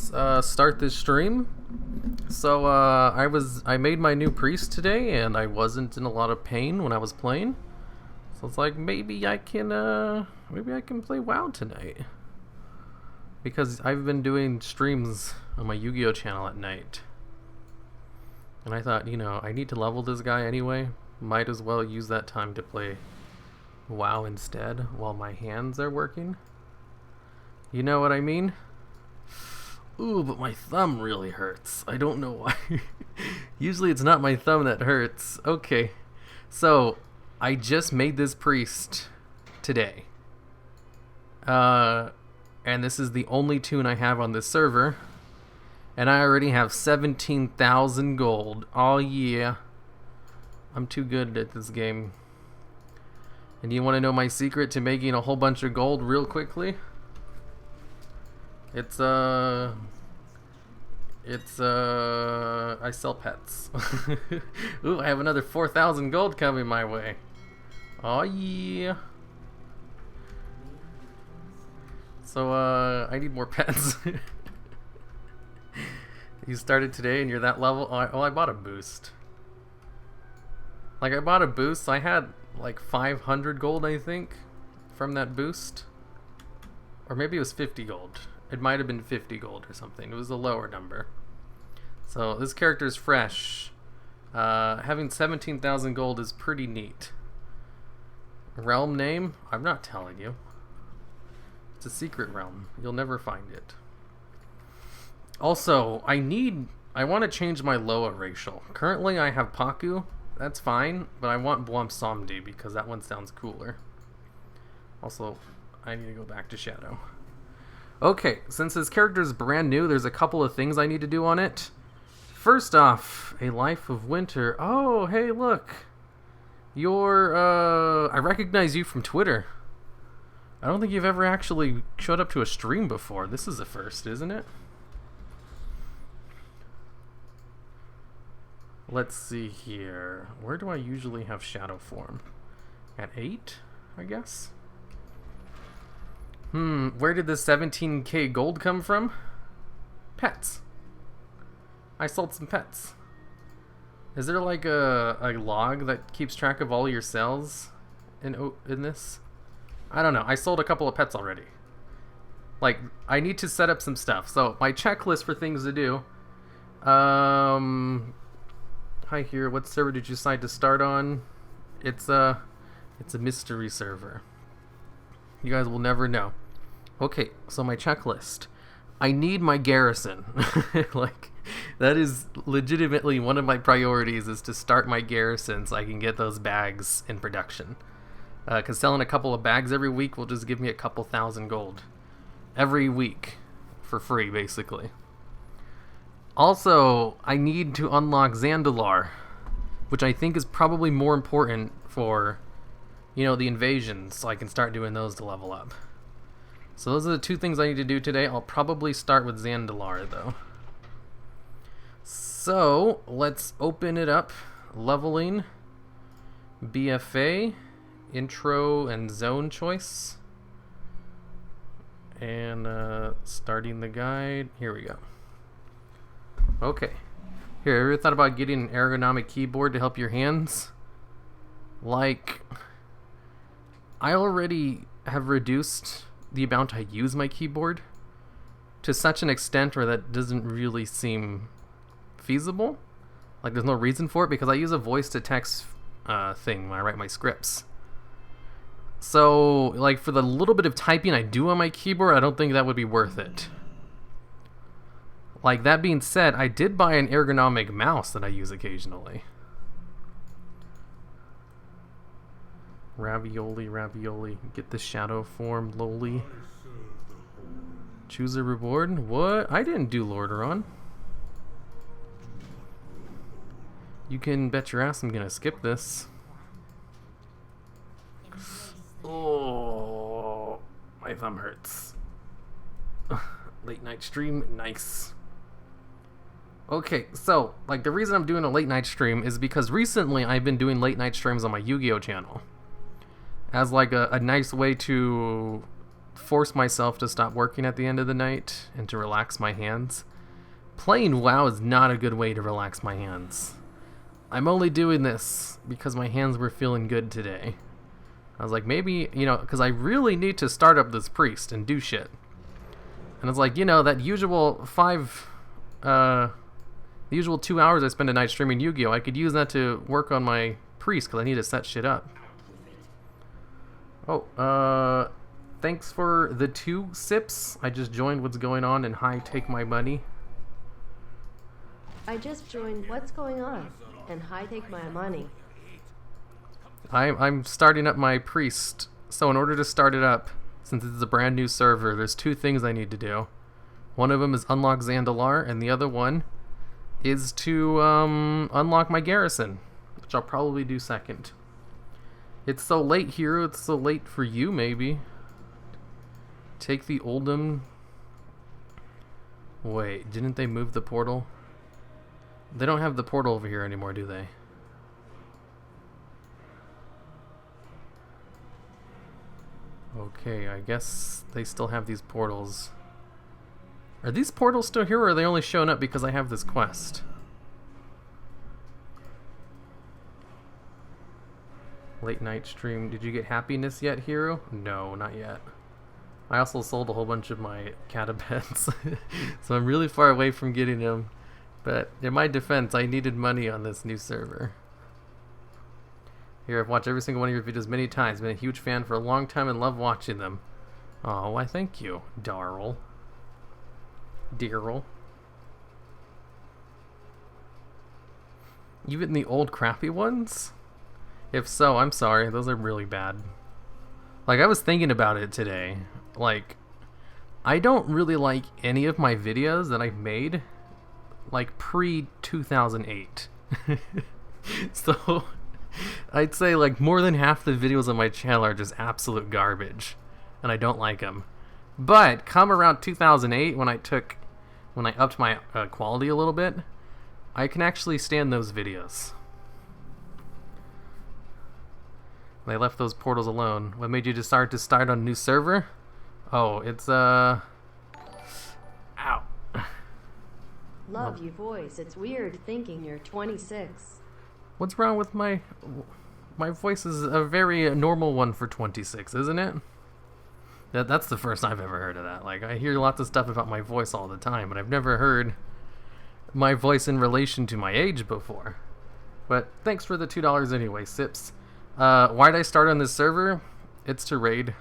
start this stream. So I made my new priest today, and I wasn't in a lot of pain when I was playing. So it's like maybe I can play WoW tonight, because I've been doing streams on my Yu-Gi-Oh channel at night, and I thought, I need to level this guy anyway. Might as well use that time to play WoW instead while my hands are working. You know what I mean? Ooh, but my thumb really hurts. I don't know why. Usually it's not my thumb that hurts. Okay, so I just made this priest today. And this is the only tune I have on this server. And I already have 17,000 gold. Oh yeah. I'm too good at this game. And you want to know my secret to making a whole bunch of gold real quickly? I sell pets. Ooh, I have another 4,000 gold coming my way. Oh yeah. So I need more pets. You started today and you're that level? Oh, I bought a boost. I bought a boost. I had like 500 gold, I think, from that boost. Or maybe it was 50 gold. It might have been 50 gold or something. It was a lower number. So this character is fresh. Having 17,000 gold is pretty neat. Realm name? I'm not telling you. It's a secret realm. You'll never find it. Also, I want to change my Loa racial. Currently I have Paku. That's fine, but I want Blomsomdi because that one sounds cooler. Also, I need to go back to Shadow. Okay, since this character is brand new, there's a couple of things I need to do on it. First off, a Life of Winter. Oh, hey, look. I recognize you from Twitter. I don't think you've ever actually showed up to a stream before. This is the first, isn't it? Let's see here. Where do I usually have shadow form? At 8, I guess? Where did the 17k gold come from? Pets. I sold some pets. Is there like a log that keeps track of all your cells in this? I don't know. I sold a couple of pets already. I need to set up some stuff. So my checklist for things to do. Hi here. What server did you decide to start on? It's a mystery server. You guys will never know. Okay, so my checklist. I need my garrison. That is legitimately one of my priorities, is to start my garrison so I can get those bags in production. Because selling a couple of bags every week will just give me a couple thousand gold. Every week. For free, basically. Also, I need to unlock Zandalar, which I think is probably more important for, the invasions, so I can start doing those to level up. So those are the two things I need to do today. I'll probably start with Zandalar, though. So, let's open it up. Leveling, BFA, intro and zone choice. And starting the guide. Here we go. Okay. Here, ever thought about getting an ergonomic keyboard to help your hands? I already have reduced the amount I use my keyboard to such an extent where that doesn't really seem feasible. There's no reason for it, because I use a voice-to-text thing when I write my scripts. So, for the little bit of typing I do on my keyboard, I don't think that would be worth it. That being said, I did buy an ergonomic mouse that I use occasionally. Ravioli. Get the shadow form, lowly. Choose a reward? What? I didn't do Lordaeron. You can bet your ass I'm gonna skip this. Oh, my thumb hurts. Late night stream, nice. Okay, so, the reason I'm doing a late night stream is because recently I've been doing late night streams on my Yu-Gi-Oh channel. As, a nice way to force myself to stop working at the end of the night and to relax my hands. Playing WoW is not a good way to relax my hands. I'm only doing this because my hands were feeling good today. I was like, maybe, because I really need to start up this priest and do shit. And it's like, that usual the usual 2 hours I spend a night streaming Yu-Gi-Oh! I could use that to work on my priest because I need to set shit up. Oh, thanks for the 2 sips. I just joined what's going on and hi, take my money. I just joined what's going on and hi, take my money. I'm starting up my priest. So in order to start it up, since it's a brand new server, there's 2 things I need to do. One of them is unlock Zandalar, and the other one is to unlock my garrison, which I'll probably do second. It's so late, Hero. It's so late for you, maybe. Take the Oldham. Wait, didn't they move the portal? They don't have the portal over here anymore, do they? Okay, I guess they still have these portals. Are these portals still here, or are they only showing up because I have this quest? Late night stream. Did you get happiness yet, Hero? No, not yet. I also sold a whole bunch of my catapets, so I'm really far away from getting them. But in my defense, I needed money on this new server. Here, I've watched every single one of your videos many times. Been a huge fan for a long time and love watching them. Oh, why thank you, Darrell. Darrell. Even the old crappy ones? If so, I'm sorry. Those are really bad. Like, I was thinking about it today. Like, I don't really like any of my videos that I've made, like, pre-2008. So, I'd say, like, more than half the videos on my channel are just absolute garbage. And I don't like them. But, come around 2008, when I upped my quality a little bit, I can actually stand those videos. They left those portals alone. What made you decide to start on a new server? Oh, it's, Ow. Love your voice. It's weird thinking you're 26. What's wrong with my voice is a very normal one for 26, isn't it? That's the first I've ever heard of that. Like, I hear lots of stuff about my voice all the time, but I've never heard my voice in relation to my age before. But thanks for the $2 anyway, Sips. Why'd I start on this server? It's to raid.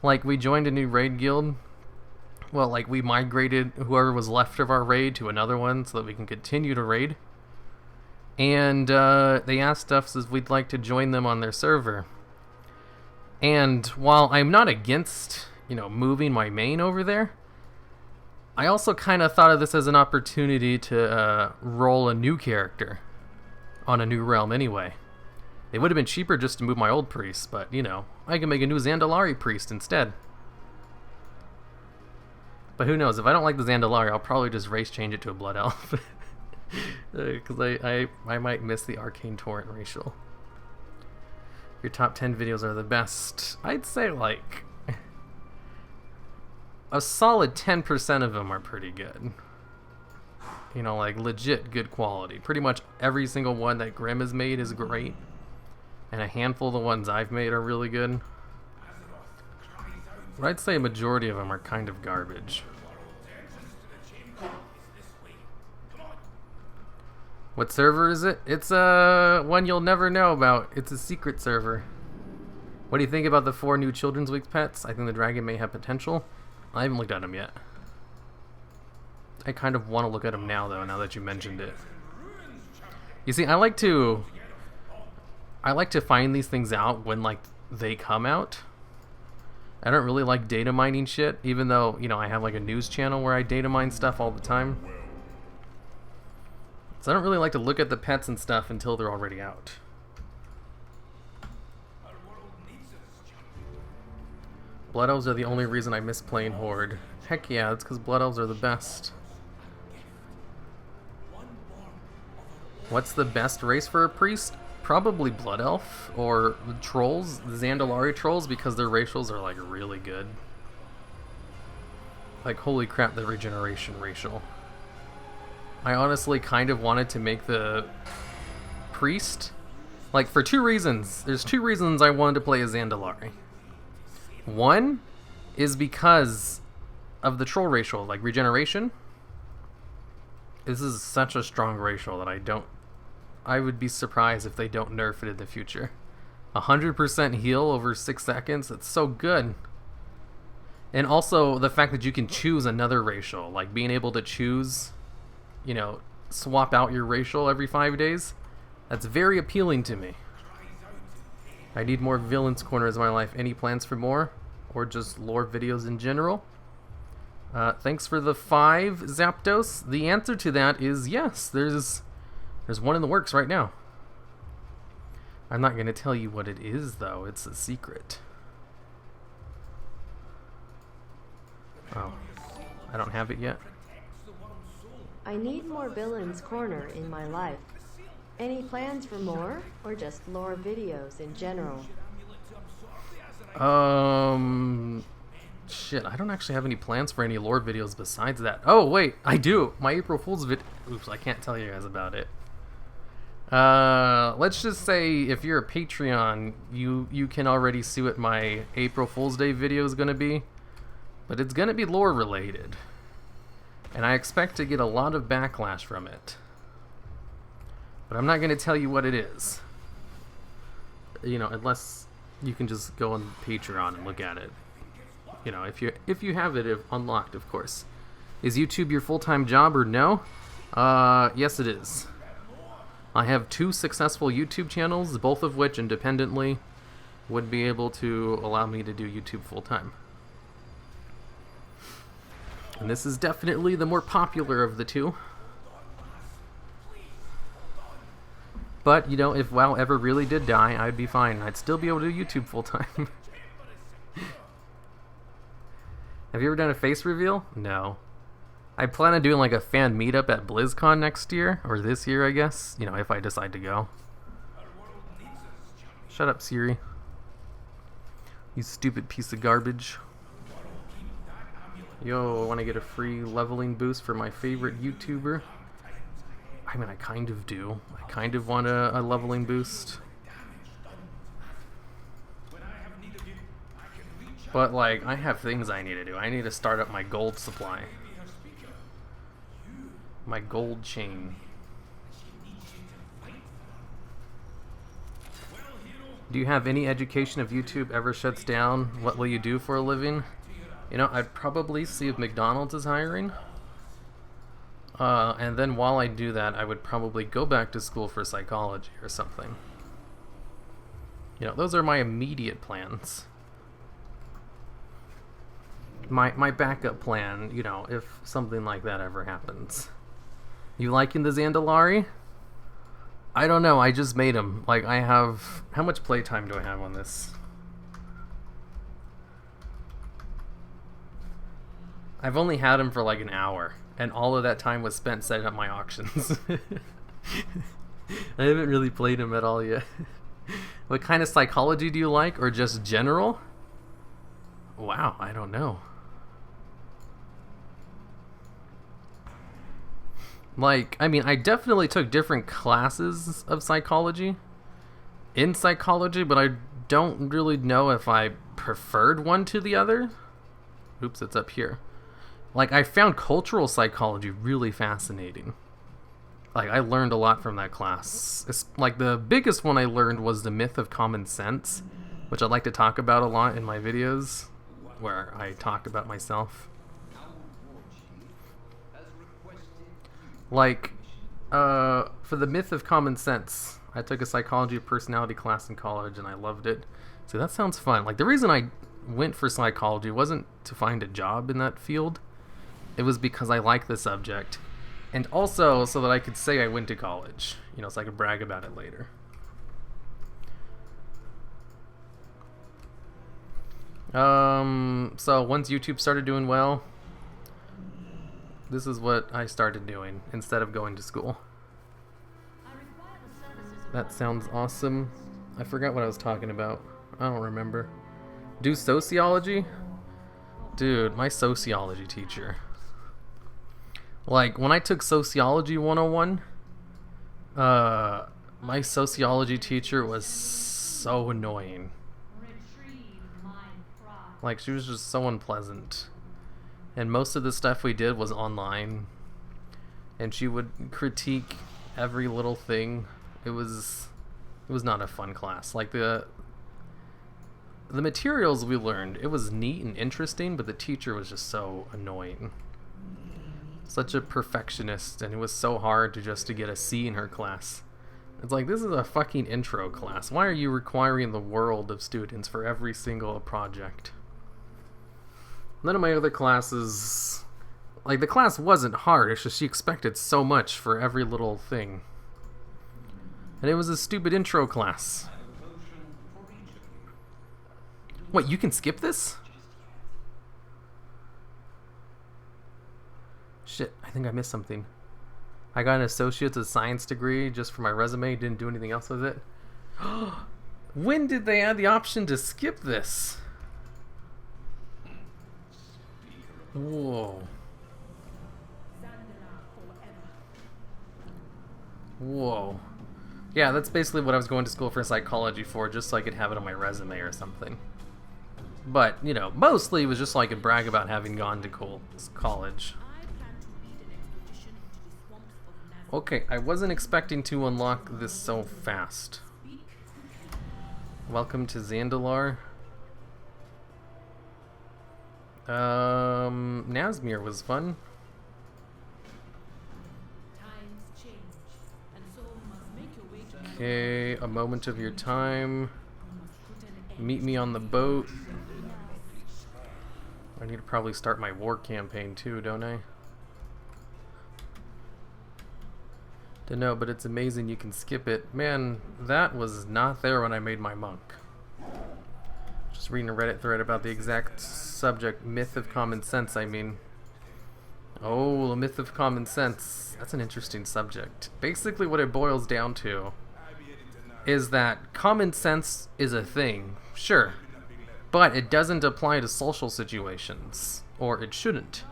Like, we joined a new raid guild. Well, like, we migrated whoever was left of our raid to another one so that we can continue to raid. And they asked us if we'd like to join them on their server. And while I'm not against, moving my main over there, I also kind of thought of this as an opportunity to roll a new character on a new realm anyway. It would have been cheaper just to move my old priest, but, I can make a new Zandalari priest instead. But who knows, if I don't like the Zandalari, I'll probably just race change it to a Blood Elf. Because I might miss the Arcane Torrent racial. Your top 10 videos are the best. I'd say, like, a solid 10% of them are pretty good. Like, legit good quality. Pretty much every single one that Grim has made is great. And a handful of the ones I've made are really good. But I'd say a majority of them are kind of garbage. What server is it? It's one you'll never know about. It's a secret server. What do you think about the 4 new Children's Week pets? I think the dragon may have potential. I haven't looked at them yet. I kind of want to look at them now, though, now that you mentioned it. You see, I like to find these things out when, like, they come out. I don't really like data mining shit, even though, I have, like, a news channel where I data mine stuff all the time. So I don't really like to look at the pets and stuff until they're already out. Blood Elves are the only reason I miss playing Horde. Heck yeah, it's because Blood Elves are the best. What's the best race for a priest? Probably Blood Elf or the Trolls, the Zandalari Trolls, because their racials are like really good. Like, holy crap, the regeneration racial. I honestly kind of wanted to make the priest, like, for two reasons. There's two reasons I wanted to play a Zandalari. One is because of the troll racial, like regeneration. This is such a strong racial that I would be surprised if they don't nerf it in the future. 100% heal over 6 seconds, it's so good. And also the fact that you can choose another racial, like being able to choose, you know, swap out your racial every 5 days, that's very appealing to me. I need more villains corners in my life. Any plans for more? Or just lore videos in general? Thanks for the 5, Zapdos. The answer to that is yes. There's one in the works right now. I'm not going to tell you what it is, though. It's a secret. Oh, I don't have it yet. I need more villains corner in my life. Any plans for more, or just lore videos in general? Shit, I don't actually have any plans for any lore videos besides that. Oh, wait, I do. My April Fool's oops, I can't tell you guys about it. Let's just say if you're a Patreon, you can already see what my April Fool's Day video is going to be. But it's going to be lore related. And I expect to get a lot of backlash from it. But I'm not going to tell you what it is. You know, unless you can just go on Patreon and look at it. You know, if you have it unlocked, of course. Is YouTube your full-time job or no? Yes it is. I have 2 successful YouTube channels, both of which independently would be able to allow me to do YouTube full-time. And this is definitely the more popular of the 2. But, you know, if WoW ever really did die, I'd be fine. I'd still be able to do YouTube full-time. Have you ever done a face reveal? No. I plan on doing like a fan meetup at BlizzCon next year, or this year, I guess. You know, if I decide to go. Shut up, Siri. You stupid piece of garbage. Yo, I want to get a free leveling boost for my favorite YouTuber. I mean, I kind of do. I kind of want a leveling boost. But, like, I have things I need to do. I need to start up my gold supply. My gold chain. Do you have any education if YouTube ever shuts down? What will you do for a living? You know, I'd probably see if McDonald's is hiring. And then while I do that, I would probably go back to school for psychology or something. You know, those are my immediate plans. My backup plan, you know, if something like that ever happens. You liking the Zandalari? I don't know, I just made him. Like, I have... How much playtime do I have on this? I've only had him for like an hour, and all of that time was spent setting up my auctions. I haven't really played him at all yet. What kind of psychology do you like, or just general? Wow, I don't know. Like, I mean, I definitely took different classes of psychology in psychology, but I don't really know if I preferred one to the other. Oops, it's up here. Like, I found cultural psychology really fascinating. Like, I learned a lot from that class. It's, like, the biggest one I learned was the myth of common sense, which I like to talk about a lot in my videos, where I talk about myself. Like, for the myth of common sense, I took a psychology of personality class in college, and I loved it. So that sounds fun. Like, the reason I went for psychology wasn't to find a job in that field. It was because I like the subject. And also so that I could say I went to college. You know, so I could brag about it later. So once YouTube started doing well, this is what I started doing instead of going to school. I require the services of That sounds awesome. I forgot what I was talking about. I don't remember. Do sociology? Dude, my sociology teacher. Like, when I took Sociology 101, my sociology teacher was so annoying. Like, she was just so unpleasant. And most of the stuff we did was online. And she would critique every little thing. It was not a fun class. Like, the materials we learned, it was neat and interesting, but the teacher was just so annoying. Such a perfectionist, and it was so hard to get a C in her class. It's like, this is a fucking intro class. Why are you requiring the world of students for every single project? None of my other classes... Like, the class wasn't hard, it's just she expected so much for every little thing. And it was a stupid intro class. What, you can skip this? Shit, I think I missed something. I got an associate's of science degree just for my resume, didn't do anything else with it. When did they add the option to skip this? Whoa. Whoa. Yeah, that's basically what I was going to school for psychology for, just so I could have it on my resume or something. But, you know, mostly it was just so I could brag about having gone to college. Okay, I wasn't expecting to unlock this so fast. Welcome to Zandalar. Nazmir was fun. Okay, a moment of your time. Meet me on the boat. I need to probably start my war campaign too, don't I? Don't know, but it's amazing you can skip it. Man, that was not there when I made my monk. Just reading a Reddit thread about the exact subject, myth of common sense, I mean. Oh, the myth of common sense. That's an interesting subject. Basically what it boils down to is that common sense is a thing, sure, but it doesn't apply to social situations, or it shouldn't.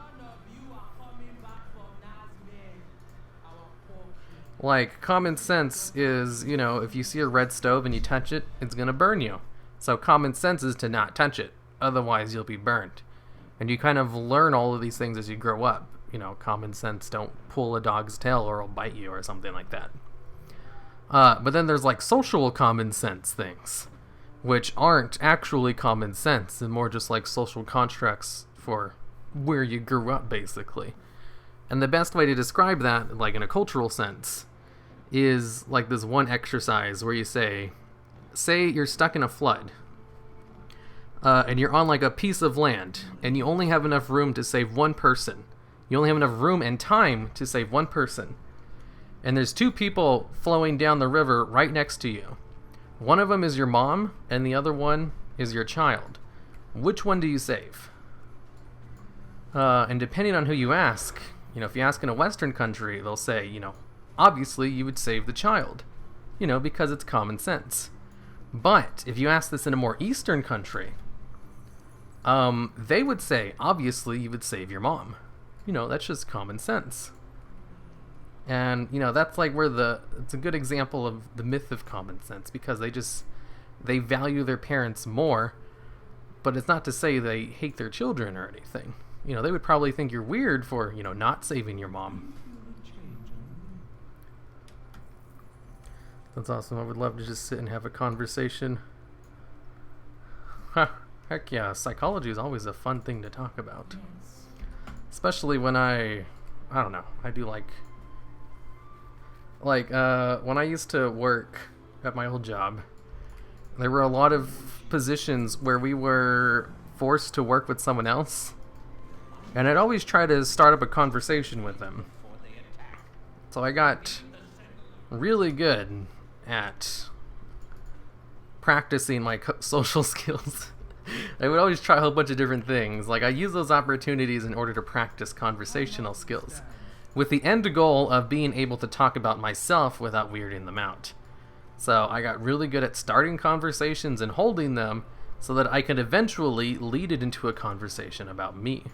Like, common sense is, you know, if you see a red stove and you touch it, it's gonna burn you. So common sense is to not touch it, otherwise you'll be burned. And you kind of learn all of these things as you grow up. You know, common sense, don't pull a dog's tail or it'll bite you or something like that. But then there's like social common sense things, which aren't actually common sense and more just like social constructs for where you grew up, basically. And the best way to describe that, like in a cultural sense, is like this one exercise where you say you're stuck in a flood, and you're on like a piece of land, and you only have enough room to save one person. You only have enough room and time to save one person. And there's two people flowing down the river right next to you. One of them is your mom, and the other one is your child. Which one do you save? And depending on who you ask, you know, if you ask in a Western country, they'll say, you know, obviously you would save the child, you know, because it's common sense. But if you ask this in a more Eastern country, they would say, obviously you would save your mom. You know, that's just common sense. And, you know, that's like where it's a good example of the myth of common sense, because they value their parents more, but it's not to say they hate their children or anything. You know, they would probably think you're weird for, you know, not saving your mom. That's awesome. I would love to just sit and have a conversation. Huh. Heck yeah, psychology is always a fun thing to talk about. Especially when I don't know, I do like when I used to work at my old job, there were a lot of positions where we were forced to work with someone else, and I'd always try to start up a conversation with them. So I got really good at practicing my social skills. I would always try a whole bunch of different things. Like, I use those opportunities in order to practice conversational skills, with the end goal of being able to talk about myself without weirding them out. So I got really good at starting conversations and holding them so that I could eventually lead it into a conversation about me.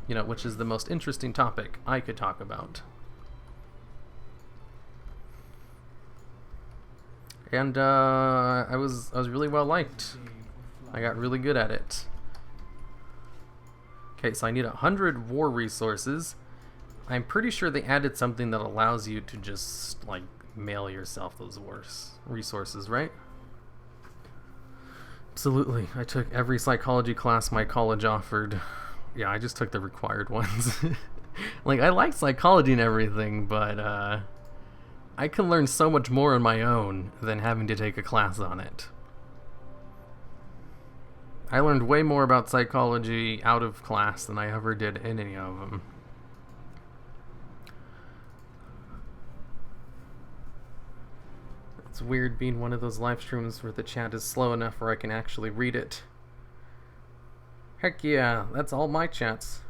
You know, which is the most interesting topic I could talk about. And I was really well liked. I got really good at it. Okay, so I need 100 war resources. I'm pretty sure they added something that allows you to just, like, mail yourself those war resources, right? Absolutely. I took every psychology class my college offered. Yeah, I just took the required ones. Like, I like psychology and everything, but I can learn so much more on my own than having to take a class on it. I learned way more about psychology out of class than I ever did in any of them. It's weird being one of those live streams where the chat is slow enough where I can actually read it. Heck yeah, that's all my chats.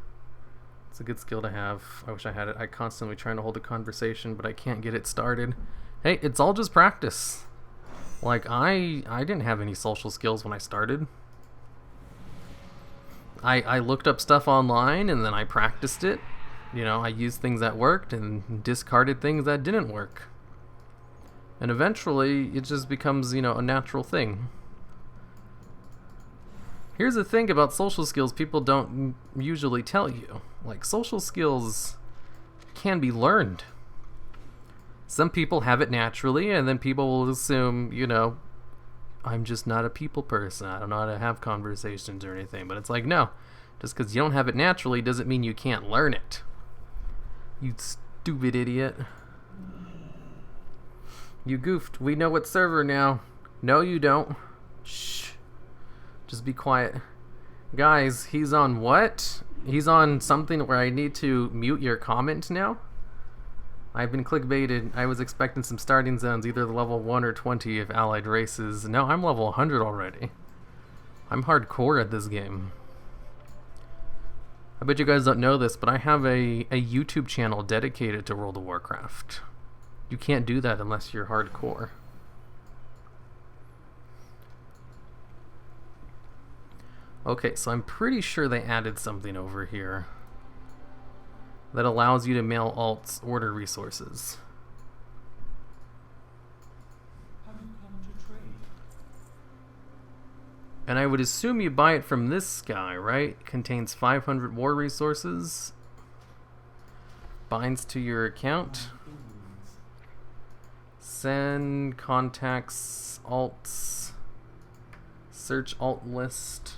It's a good skill to have. I wish I had it. I constantly trying to hold a conversation, but I can't get it started. Hey, it's all just practice. Like, I didn't have any social skills when I started. I looked up stuff online and then I practiced it. You know, I used things that worked and discarded things that didn't work. And eventually, it just becomes, you know, a natural thing. Here's the thing about social skills people don't usually tell you. Like, social skills can be learned. Some people have it naturally, and then people will assume, you know, I'm just not a people person. I don't know how to have conversations or anything. But it's like, no. Just because you don't have it naturally doesn't mean you can't learn it. You stupid idiot. You goofed. We know what server now. No, you don't. Shh. Just be quiet. Guys, he's on what? He's on something where I need to mute your comment now? I've been clickbaited. I was expecting some starting zones, either level 1 or 20 of allied races. No, I'm level 100 already. I'm hardcore at this game. I bet you guys don't know this, but I have a YouTube channel dedicated to World of Warcraft. You can't do that unless you're hardcore. Okay, so I'm pretty sure they added something over here that allows you to mail alts order resources. And I would assume you buy it from this guy, right? Contains 500 war resources. Binds to your account. Send contacts alts. Search alt list.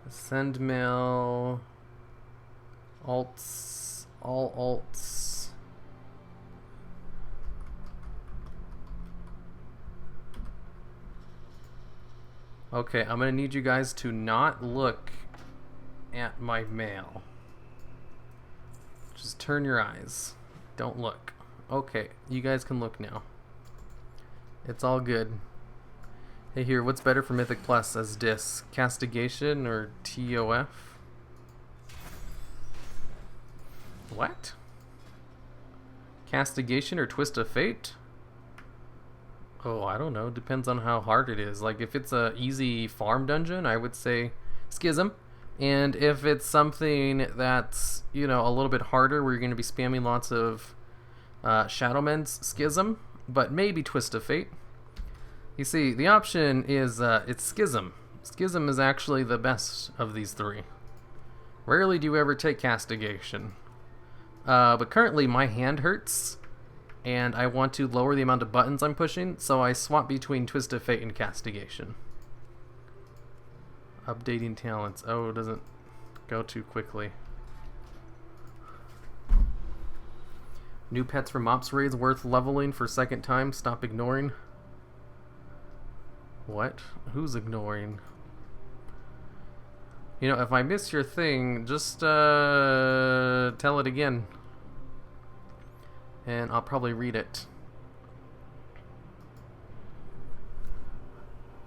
Send mail. Alts. All alts. Okay, I'm gonna need you guys to not look at my mail. Just turn your eyes. Don't look. Okay, you guys can look now. It's all good. Hey, here, what's better for Mythic Plus as disc? Castigation or TOF? What? Castigation or Twist of Fate? Oh, I don't know. Depends on how hard it is. Like, if it's a easy farm dungeon, I would say Schism. And if it's something that's, you know, a little bit harder, where you're going to be spamming lots of Shadowmen's, Schism. But maybe Twist of Fate. You see, the option is, it's Schism. Schism is actually the best of these three. Rarely do you ever take Castigation. But currently my hand hurts, and I want to lower the amount of buttons I'm pushing, so I swap between Twist of Fate and Castigation. Updating talents. Oh, it doesn't go too quickly. New pets from Ops raids worth leveling for second time. Stop ignoring. What? Who's ignoring? You know, if I miss your thing, just tell it again. And I'll probably read it.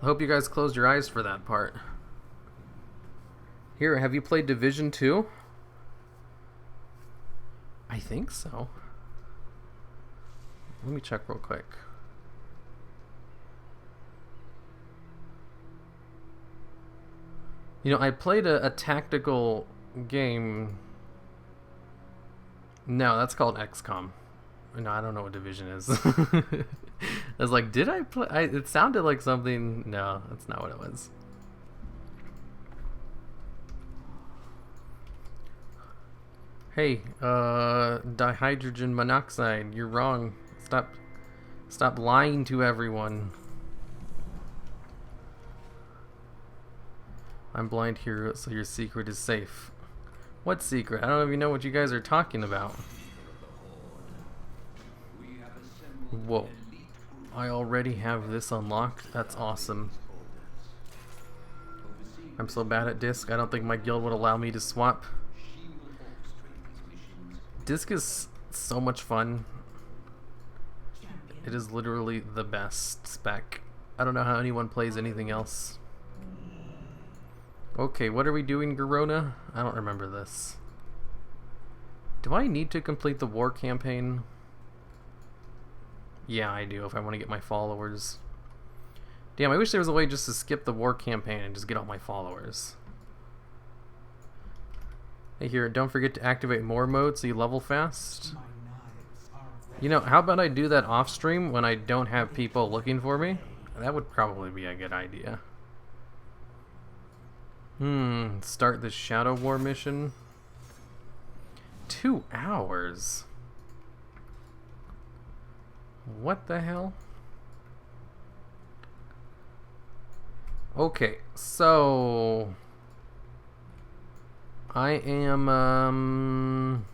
I hope you guys closed your eyes for that part. Here, have you played Division 2? I think so. Let me check real quick. You know, I played a tactical game. No, that's called XCOM. No, I don't know what Division is. I was like, did I play? It sounded like something. No, that's not what it was. Hey, dihydrogen monoxide, you're wrong. Stop lying to everyone. I'm blind here, so your secret is safe. What secret? I don't even know what you guys are talking about. Whoa. I already have this unlocked. That's awesome. I'm so bad at disc, I don't think my guild would allow me to swap. Disc is so much fun. It is literally the best spec. I don't know how anyone plays anything else. Okay, what are we doing, Garona? I don't remember this. Do I need to complete the war campaign? Yeah, I do, if I want to get my followers. Damn, I wish there was a way just to skip the war campaign and just get all my followers. Hey, here, don't forget to activate more mode so you level fast. You know, how about I do that off stream when I don't have people looking for me? That would probably be a good idea. Start the Shadow War mission. 2 hours? What the hell? Okay, so I am,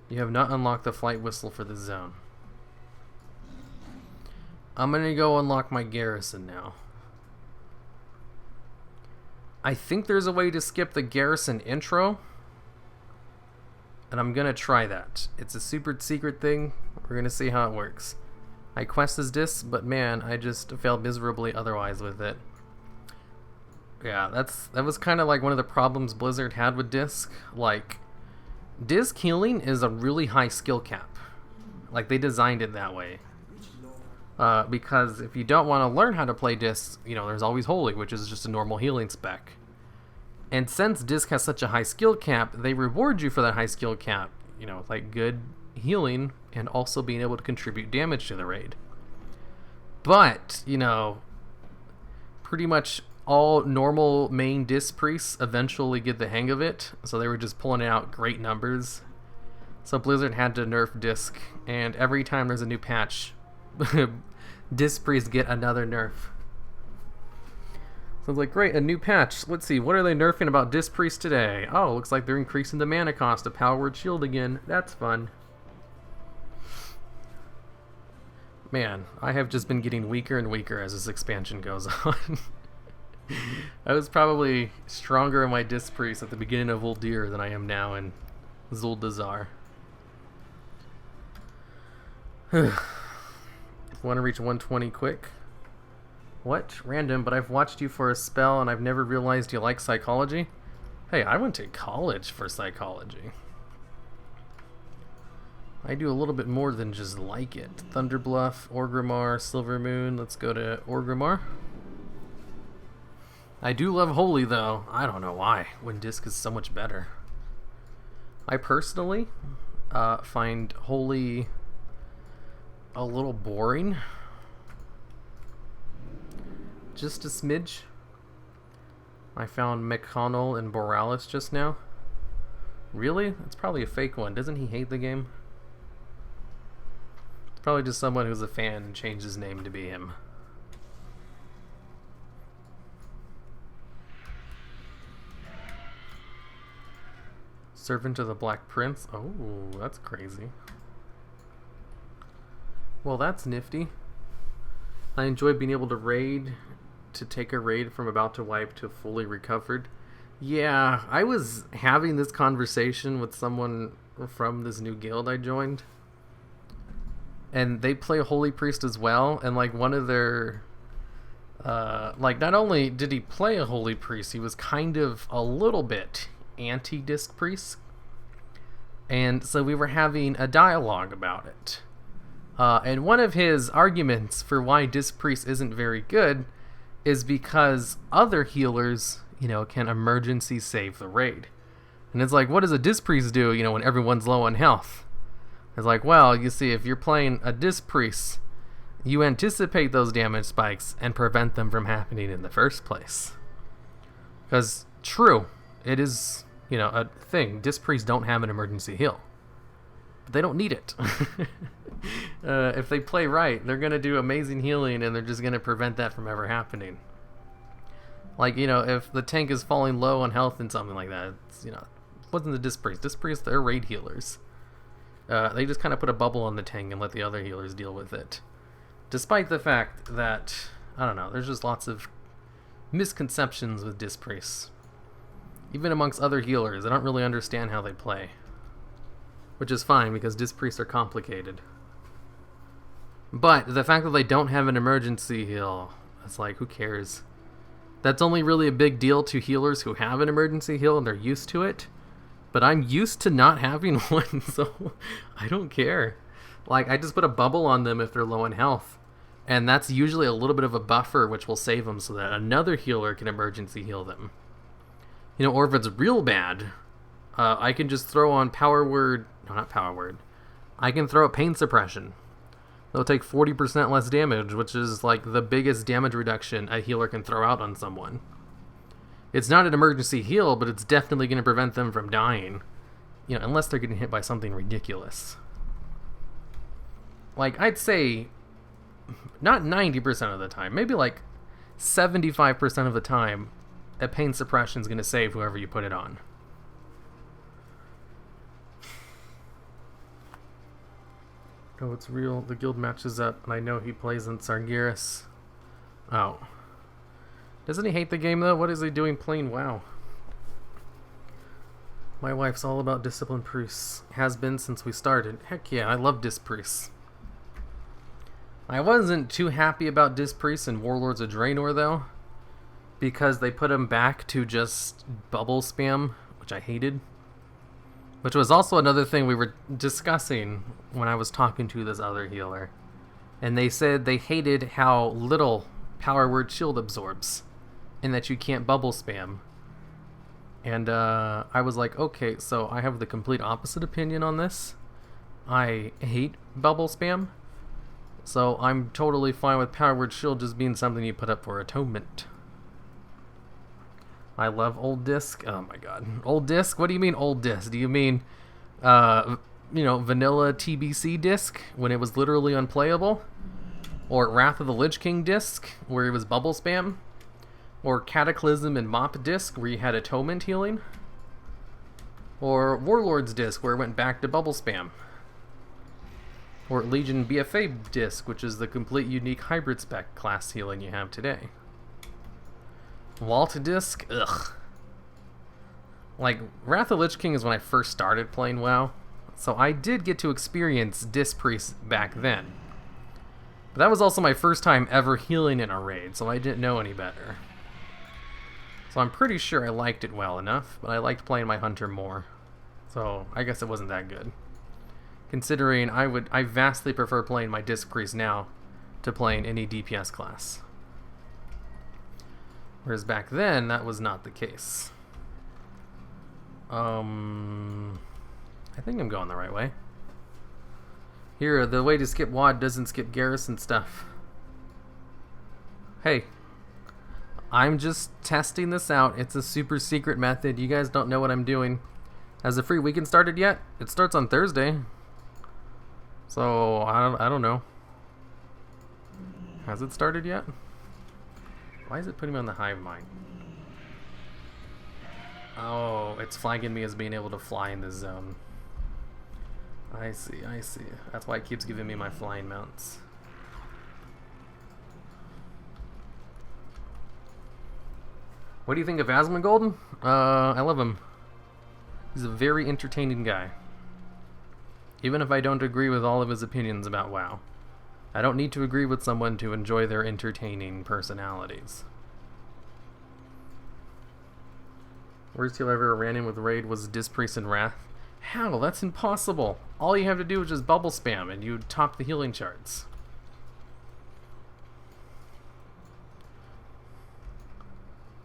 you have not unlocked the flight whistle for the zone. I'm gonna go unlock my garrison now. I think there's a way to skip the garrison intro, and I'm gonna try that. It's a super secret thing. We're gonna see how it works. I quest as disc, but man, I just failed miserably otherwise with it. Yeah, that was kind of like one of the problems Blizzard had with disc. Like, disc healing is a really high skill cap. Like, they designed it that way. Because if you don't want to learn how to play disc, you know, there's always Holy, which is just a normal healing spec. And since disc has such a high skill cap, they reward you for that high skill cap, you know, like good healing and also being able to contribute damage to the raid. But, you know, pretty much all normal main disc priests eventually get the hang of it, so they were just pulling out great numbers. So Blizzard had to nerf disc, and every time there's a new patch, disc priests get another nerf. So it's like, great, a new patch. Let's see, what are they nerfing about disc priests today? Oh, looks like they're increasing the mana cost of Power Word Shield again. That's fun. Man, I have just been getting weaker and weaker as this expansion goes on. I was probably stronger in my disc priest at the beginning of Uldir than I am now in Zuldazar. Want to reach 120 quick? What? Random, but I've watched you for a spell and I've never realized you like psychology? Hey, I went to college for psychology. I do a little bit more than just like it. Thunderbluff, Orgrimmar, Silvermoon. Let's go to Orgrimmar. I do love Holy, though. I don't know why, when disc is so much better. I personally find Holy a little boring. Just a smidge. I found McConnell and Borealis just now. Really? That's probably a fake one. Doesn't he hate the game? It's probably just someone who's a fan and changed his name to be him. Servant of the Black Prince? Oh, that's crazy. Well, that's nifty. I enjoy being able to raid, to take a raid from about to wipe to fully recovered. Yeah, I was having this conversation with someone from this new guild I joined. And they play Holy Priest as well, and like one of their Like, not only did he play a Holy Priest, he was kind of a little bit anti-Disc Priest. And so we were having a dialogue about it. And one of his arguments for why Disc Priest isn't very good is because other healers, can emergency save the raid. And it's like, what does a Disc Priest do, when everyone's low on health? It's like, well, you see, if you're playing a Disc Priest, you anticipate those damage spikes and prevent them from happening in the first place. Because, true, it is, a thing. Disc Priests don't have an emergency heal. But they don't need it. If they play right, they're going to do amazing healing, and they're just going to prevent that from ever happening. Like, if the tank is falling low on health and something like that, it's, it wasn't the Disc Priest. Disc Priests, they're raid healers. They just kind of put a bubble on the tank and let the other healers deal with it. Despite the fact that, I don't know, there's just lots of misconceptions with Disc Priests. Even amongst other healers, I don't really understand how they play. Which is fine, because Disc Priests are complicated. But the fact that they don't have an emergency heal, it's like, who cares? That's only really a big deal to healers who have an emergency heal and they're used to it. But I'm used to not having one, so I don't care. Like, I just put a bubble on them if they're low in health. And that's usually a little bit of a buffer which will save them so that another healer can emergency heal them. Or if it's real bad, I can just throw on power word. No, not power word. I can throw a pain suppression. They'll take 40% less damage, which is like the biggest damage reduction a healer can throw out on someone. It's not an emergency heal, but it's definitely going to prevent them from dying. Unless they're getting hit by something ridiculous. Like, I'd say, not 90% of the time, maybe like 75% of the time, a pain suppression is going to save whoever you put it on. Oh, it's real. The guild matches up, and I know he plays in Sargeras. Oh. Doesn't he hate the game, though? What is he doing playing WoW? My wife's all about Discipline Priests. Has been since we started. Heck yeah, I love Disc Priests. I wasn't too happy about Disc Priests and Warlords of Draenor, though. Because they put them back to just bubble spam, which I hated. Which was also another thing we were discussing when I was talking to this other healer. And they said they hated how little power word shield absorbs. And that you can't bubble spam. And I was like, okay, so I have the complete opposite opinion on this. I hate bubble spam. So I'm totally fine with power word shield just being something you put up for atonement. I love old disc. Oh my god. Old disc? What do you mean old disc? Do you mean, vanilla TBC disc when it was literally unplayable? Or Wrath of the Lich King disc where it was bubble spam? Or Cataclysm and Mop disc where you had atonement healing? Or Warlords disc where it went back to bubble spam? Or Legion BFA disc, which is the complete unique hybrid spec class healing you have today. Walt disc? Ugh. Like, Wrath of the Lich King is when I first started playing WoW, so I did get to experience Disc Priest back then. But that was also my first time ever healing in a raid, so I didn't know any better. So I'm pretty sure I liked it well enough, but I liked playing my Hunter more. So I guess it wasn't that good. Considering I vastly prefer playing my Disc Priest now to playing any DPS class. Whereas back then, that was not the case. I think I'm going the right way. Here, the way to skip WoD doesn't skip Garrison stuff. Hey, I'm just testing this out. It's a super secret method. You guys don't know what I'm doing. Has the free weekend started yet? It starts on Thursday. So, I don't know. Has it started yet? Why is it putting me on the hive mind? Oh, it's flagging me as being able to fly in this zone. I see. That's why it keeps giving me my flying mounts. What do you think of Asmongold? I love him. He's a very entertaining guy. Even if I don't agree with all of his opinions about WoW. I don't need to agree with someone to enjoy their entertaining personalities. Worst heal I ever ran in with Raid was Dispriest and Wrath. How? That's impossible. All you have to do is just bubble spam and you top the healing charts.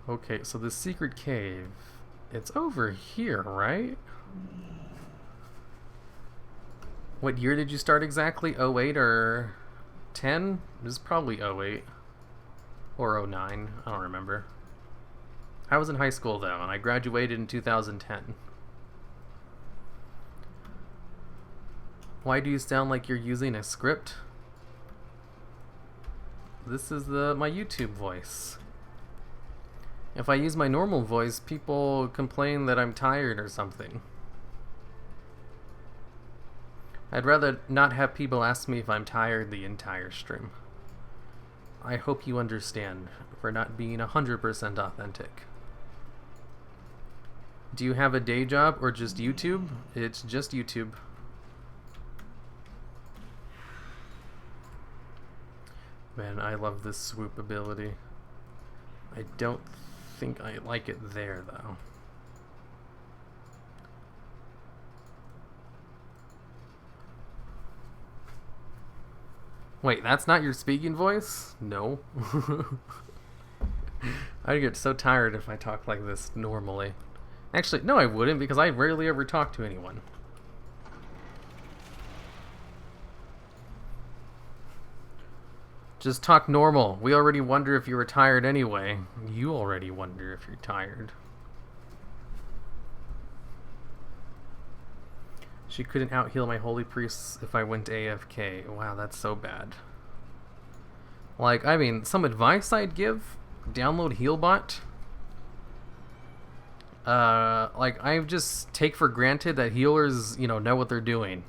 Okay, so the secret cave, it's over here, right? What year did you start exactly? 08 or 10? This is probably 08 or 09. I don't remember. I was in high school though, and I graduated in 2010. Why do you sound like you're using a script? This is my YouTube voice. If I use my normal voice, people complain that I'm tired or something. I'd rather not have people ask me if I'm tired the entire stream. I hope you understand for not being 100% authentic. Do you have a day job or just YouTube? It's just YouTube. Man, I love this swoop ability. I don't think I like it there, though. Wait, that's not your speaking voice? No. I'd get so tired if I talked like this normally. Actually, no I wouldn't, because I rarely ever talk to anyone. Just talk normal. We already wonder if you were tired anyway. You already wonder if you're tired. She couldn't out-heal my holy priests if I went AFK. Wow, that's so bad. Like, I mean, some advice I'd give, download HealBot. Like, I just take for granted that healers, know what they're doing.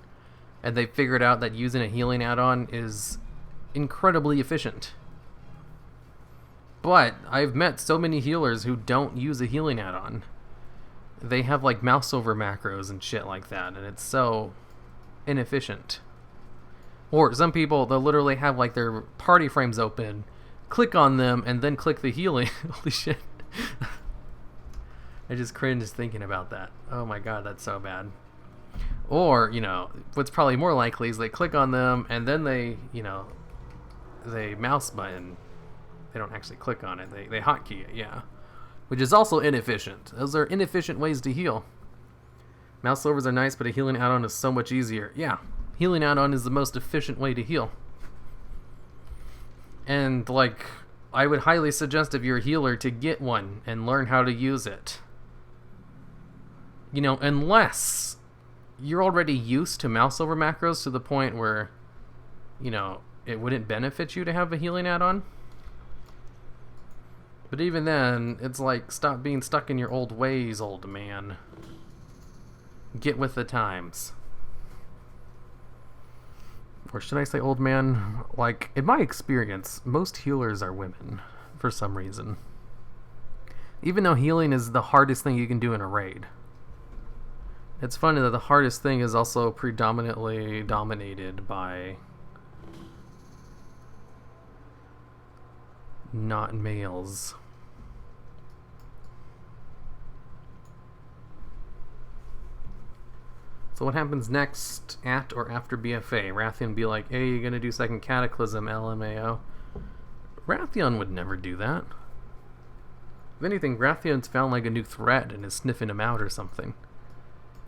And they figured out that using a healing add-on is incredibly efficient. But I've met so many healers who don't use a healing add-on. They have like mouse over macros and shit like that, and it's so inefficient. Or some people, they'll literally have like their party frames open, click on them, and then click the healing. Holy shit. I just cringe thinking about that. Oh my god, that's so bad. Or, what's probably more likely is they click on them, and then they mouse button. They don't actually click on it, they hotkey it, yeah. Which is also inefficient. Those are inefficient ways to heal. Mouse overs are nice, but a healing add-on is so much easier. Yeah, healing add-on is the most efficient way to heal. And, like, I would highly suggest if you're a healer to get one and learn how to use it. Unless you're already used to mouse over macros to the point where, it wouldn't benefit you to have a healing add-on. But even then, it's like, stop being stuck in your old ways, old man. Get with the times. Or should I say old man? Like, in my experience, most healers are women, for some reason. Even though healing is the hardest thing you can do in a raid. It's funny that the hardest thing is also predominantly dominated by not males. So what happens next at or after BFA? Rathian be like, hey, you're gonna do second Cataclysm, LMAO. Rathian would never do that. If anything, Rathian's found like a new threat and is sniffing him out or something.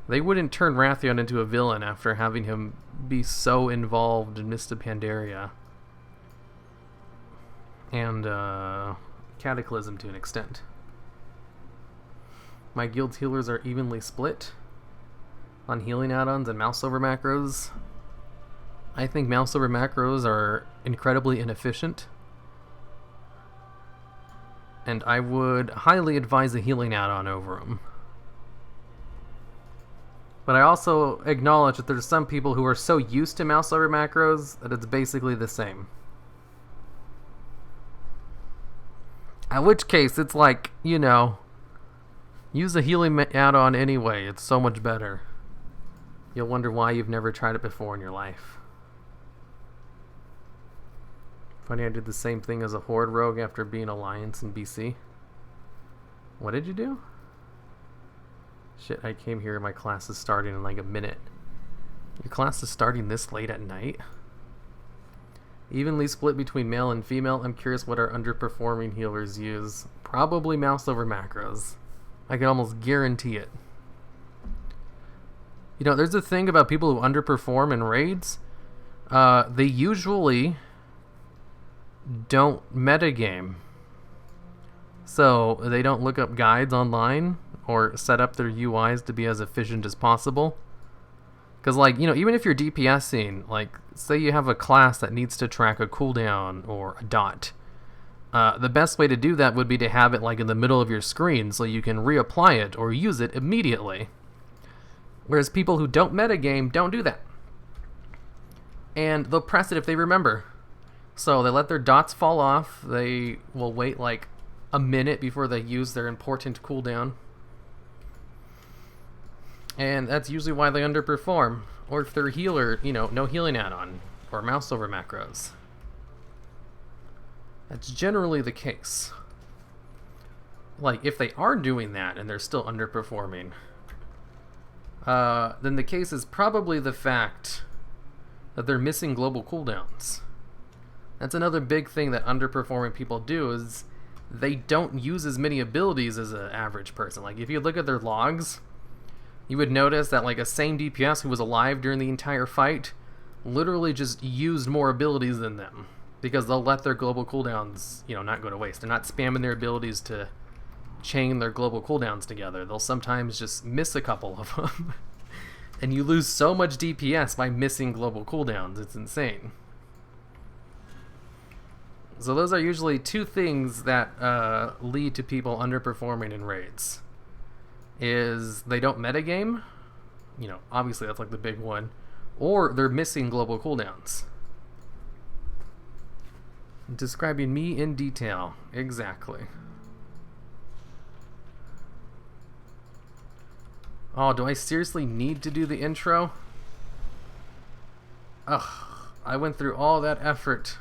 They wouldn't turn Rathian into a villain after having him be so involved in Mist of Pandaria. And Cataclysm to an extent. My guild's healers are evenly split on healing add-ons and mouse over macros. I think mouse over macros are incredibly inefficient. And I would highly advise a healing add-on over them. But I also acknowledge that there's some people who are so used to mouse over macros that it's basically the same. In which case, it's like, use a healing add-on anyway. It's so much better. You'll wonder why you've never tried it before in your life. Funny, I did the same thing as a Horde rogue after being Alliance in BC. What did you do? Shit, I came here, my class is starting in like a minute. Your class is starting this late at night? Evenly split between male and female. I'm curious what our underperforming healers use. Probably mouse over macros. I can almost guarantee it. You know, there's a thing about people who underperform in raids. They usually don't metagame. So they don't look up guides online or set up their UIs to be as efficient as possible. Because, like, you know, even if you're DPSing, like, say you have a class that needs to track a cooldown or a dot, the best way to do that would be to have it, like, in the middle of your screen so you can reapply it or use it immediately. Whereas people who don't metagame don't do that. And they'll press it if they remember. So they let their dots fall off. They will wait, like, a minute before they use their important cooldown. And that's usually why they underperform. Or if they're healer, you know, no healing add-on. Or mouse over macros. That's generally the case. Like, if they are doing that and they're still underperforming, then the case is probably the fact that they're missing global cooldowns. That's another big thing that underperforming people do, is they don't use as many abilities as an average person. Like, if you look at their logs, you would notice that, like, a same DPS who was alive during the entire fight literally just used more abilities than them, because they'll let their global cooldowns, you know, not go to waste. They're not spamming their abilities to chain their global cooldowns together. They'll sometimes just miss a couple of them. And you lose so much DPS by missing global cooldowns. It's insane. So those are usually two things that lead to people underperforming in raids. Is they don't metagame, you know, obviously that's like the big one, or they're missing global cooldowns. Describing me in detail, exactly. Oh, do I seriously need to do the intro? Ugh, I went through all that effort.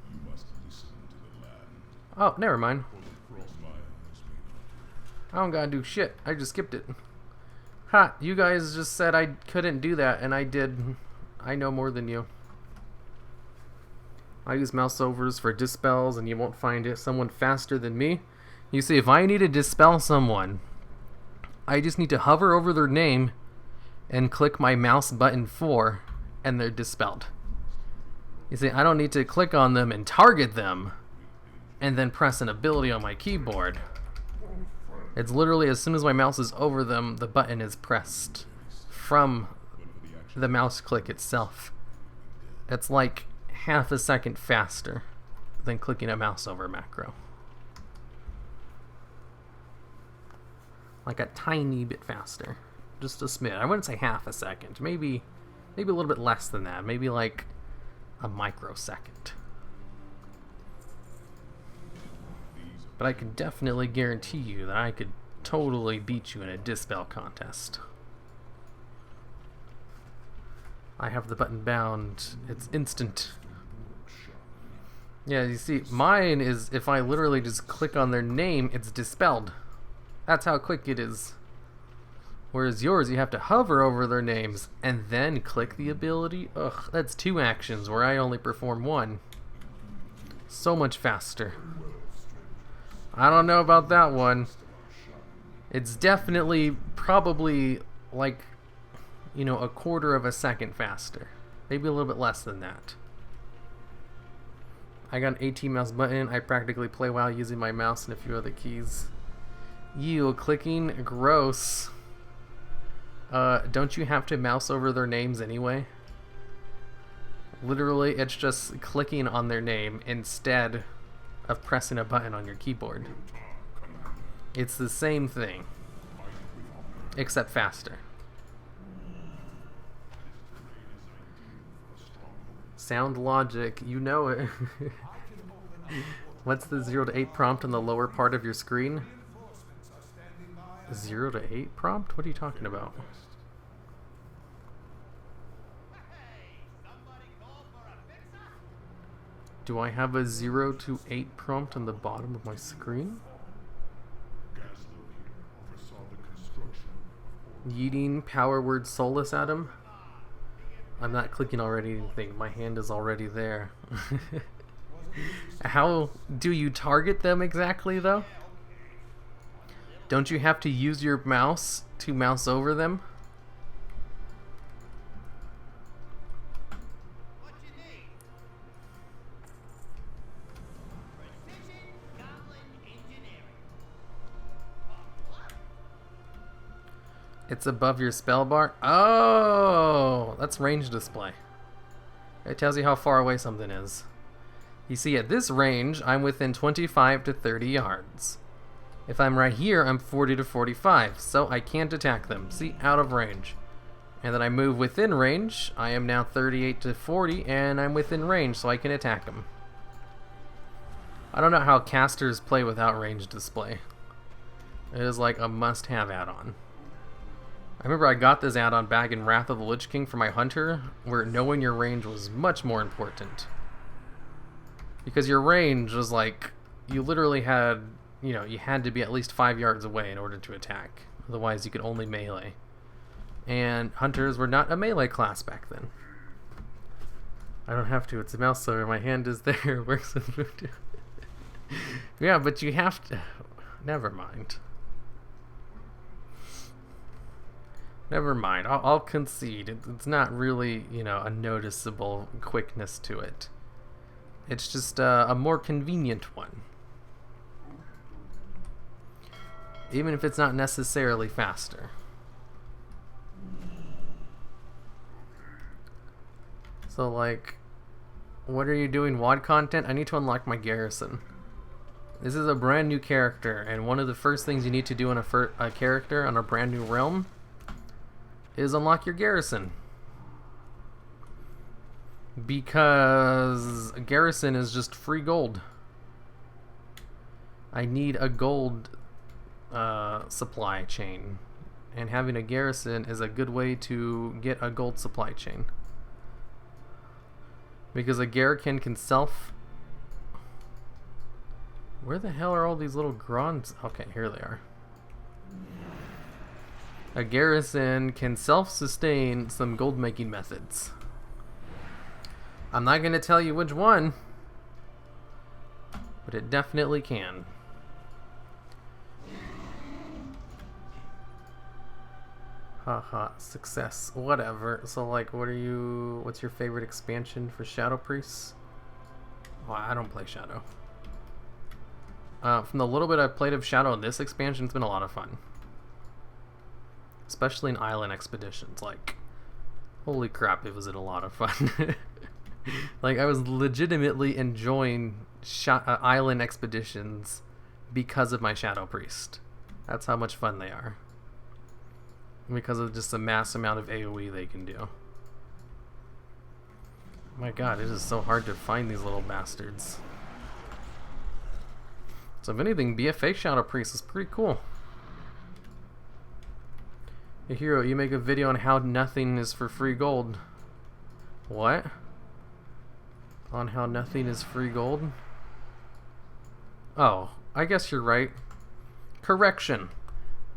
You must listen to the land. Oh, never mind. For the cross my eyes may I don't gotta do shit. I just skipped it. Ha! You guys just said I couldn't do that, and I did. I know more than you. I use mouse overs for dispels, and you won't find it someone faster than me. You see, if I need to dispel someone, I just need to hover over their name and click my mouse button 4, and they're dispelled. You see, I don't need to click on them and target them and then press an ability on my keyboard. It's literally as soon as my mouse is over them, the button is pressed from the mouse click itself. It's like half a second faster than clicking a mouse over macro. Like a tiny bit faster. Just a smidge. I wouldn't say half a second. Maybe a little bit less than that. Maybe like a microsecond. But I can definitely guarantee you that I could totally beat you in a dispel contest. I have the button bound. It's instant. Yeah, you see, mine is if I literally just click on their name, it's dispelled. That's how quick it is. Whereas yours, you have to hover over their names and then click the ability. Ugh, that's 2 actions where I only perform 1. So much faster. I don't know about that one. It's definitely probably like, you know, a quarter of a second faster. Maybe a little bit less than that. I got an AT mouse button. I practically play WoW using my mouse and a few other keys. You clicking? Gross. Don't you have to mouse over their names anyway? Literally, it's just clicking on their name instead of pressing a button on your keyboard. It's the same thing, except faster. Sound logic, you know it. What's the 0 to 8 prompt in the lower part of your screen? 0 to 8 prompt? What are you talking about? Do I have a 0 to 8 prompt on the bottom of my screen? Yeeting power word soulless at him. I'm not clicking already anything. My hand is already there. How do you target them exactly, though? Don't you have to use your mouse to mouse over them? It's above your spell bar? Oh, that's range display. It tells you how far away something is. You see, at this range, I'm within 25 to 30 yards. If I'm right here, I'm 40 to 45, so I can't attack them. See, out of range. And then I move within range. I am now 38 to 40, and I'm within range, so I can attack them. I don't know how casters play without range display. It is like a must-have add-on. I remember I got this add-on back in Wrath of the Lich King for my hunter, where knowing your range was much more important. Because your range was like, you literally had, you know, you had to be at least 5 yards away in order to attack. Otherwise you could only melee. And hunters were not a melee class back then. I don't have to, it's a mouse over, my hand is there, works with voodoo. Yeah, but you have to, never mind. Never mind, I'll concede. It's not really, you know, a noticeable quickness to it. It's just a more convenient one. Even if it's not necessarily faster. So, like, what are you doing WoD content? I need to unlock my garrison. This is a brand new character, and one of the first things you need to do on a character on a brand new realm is unlock your garrison. Because a garrison is just free gold. I need a gold supply chain. And having a garrison is a good way to get a gold supply chain. Because a garrison can self... Where the hell are all these little grons? Okay, here they are. A garrison can self-sustain some gold making methods. I'm not going to tell you which one, but it definitely can. Haha, success, whatever. So like, what's your favorite expansion for Shadow Priests? Well, I don't play Shadow. From the little bit I've played of Shadow in this expansion, it's been a lot of fun. Especially in island expeditions, like, holy crap, it was a lot of fun. Like, I was legitimately enjoying island expeditions because of my Shadow Priest. That's how much fun they are. Because of just the mass amount of AoE they can do. My god, it is so hard to find these little bastards. So if anything, be a fake Shadow Priest is pretty cool. Hey Hero, you make a video on how nothing is for free gold. What? On how nothing is free gold? Oh, I guess you're right. Correction.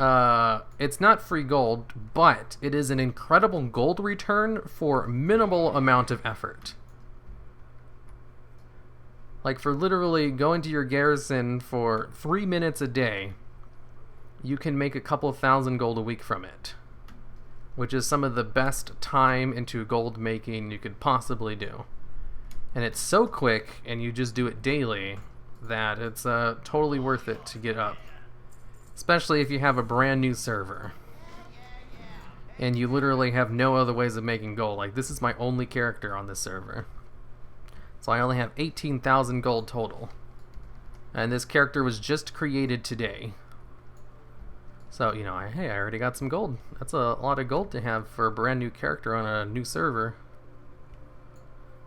It's not free gold, but it is an incredible gold return for minimal amount of effort. Like, for literally going to your garrison for 3 minutes a day, you can make a couple thousand gold a week from it. Which is some of the best time into gold making you could possibly do. And it's so quick, and you just do it daily, that it's totally worth it to get up. Especially if you have a brand new server. And you literally have no other ways of making gold. Like, this is my only character on this server. So I only have 18,000 gold total. And this character was just created today. So, you know, hey, I already got some gold. That's a lot of gold to have for a brand new character on a new server.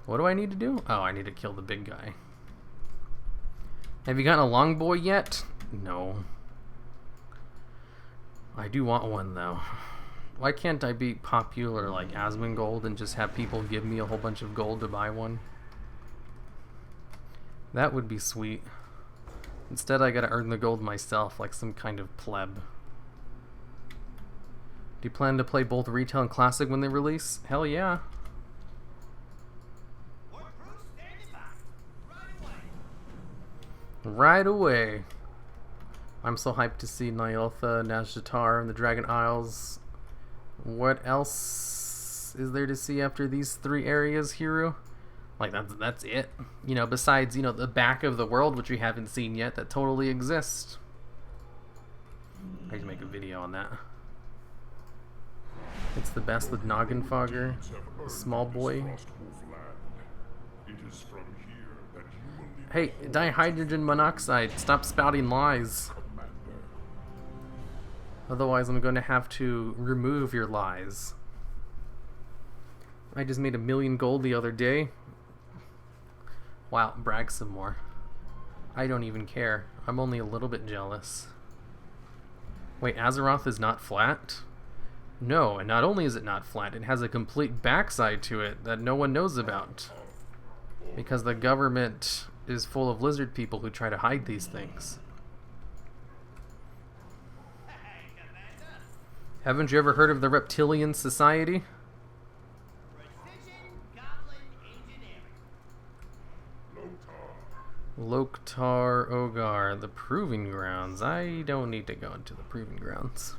What do I need to do? Oh, I need to kill the big guy. Have you gotten a longbow yet? No. I do want one, though. Why can't I be popular like Asmongold and just have people give me a whole bunch of gold to buy one? That would be sweet. Instead, I gotta earn the gold myself, like some kind of pleb. Do you plan to play both retail and classic when they release? Hell yeah. Right away. I'm so hyped to see Nyaltha, Nazjatar, and the Dragon Isles. What else is there to see after these 3 areas, Hero? Like, that's it. You know, besides, you know, the back of the world, which we haven't seen yet, that totally exists. I can make a video on that. It's the best with Noggin Fogger, Small Boy. Hey, dihydrogen monoxide, stop spouting lies. Otherwise, I'm going to have to remove your lies. I just made 1,000,000 gold the other day. Wow, brag some more. I don't even care. I'm only a little bit jealous. Wait, Azeroth is not flat? No, and not only is it not flat, it has a complete backside to it that no one knows about. Because the government is full of lizard people who try to hide these things. Haven't you ever heard of the Reptilian Society? Loktar Ogar, the Proving Grounds. I don't need to go into the Proving Grounds.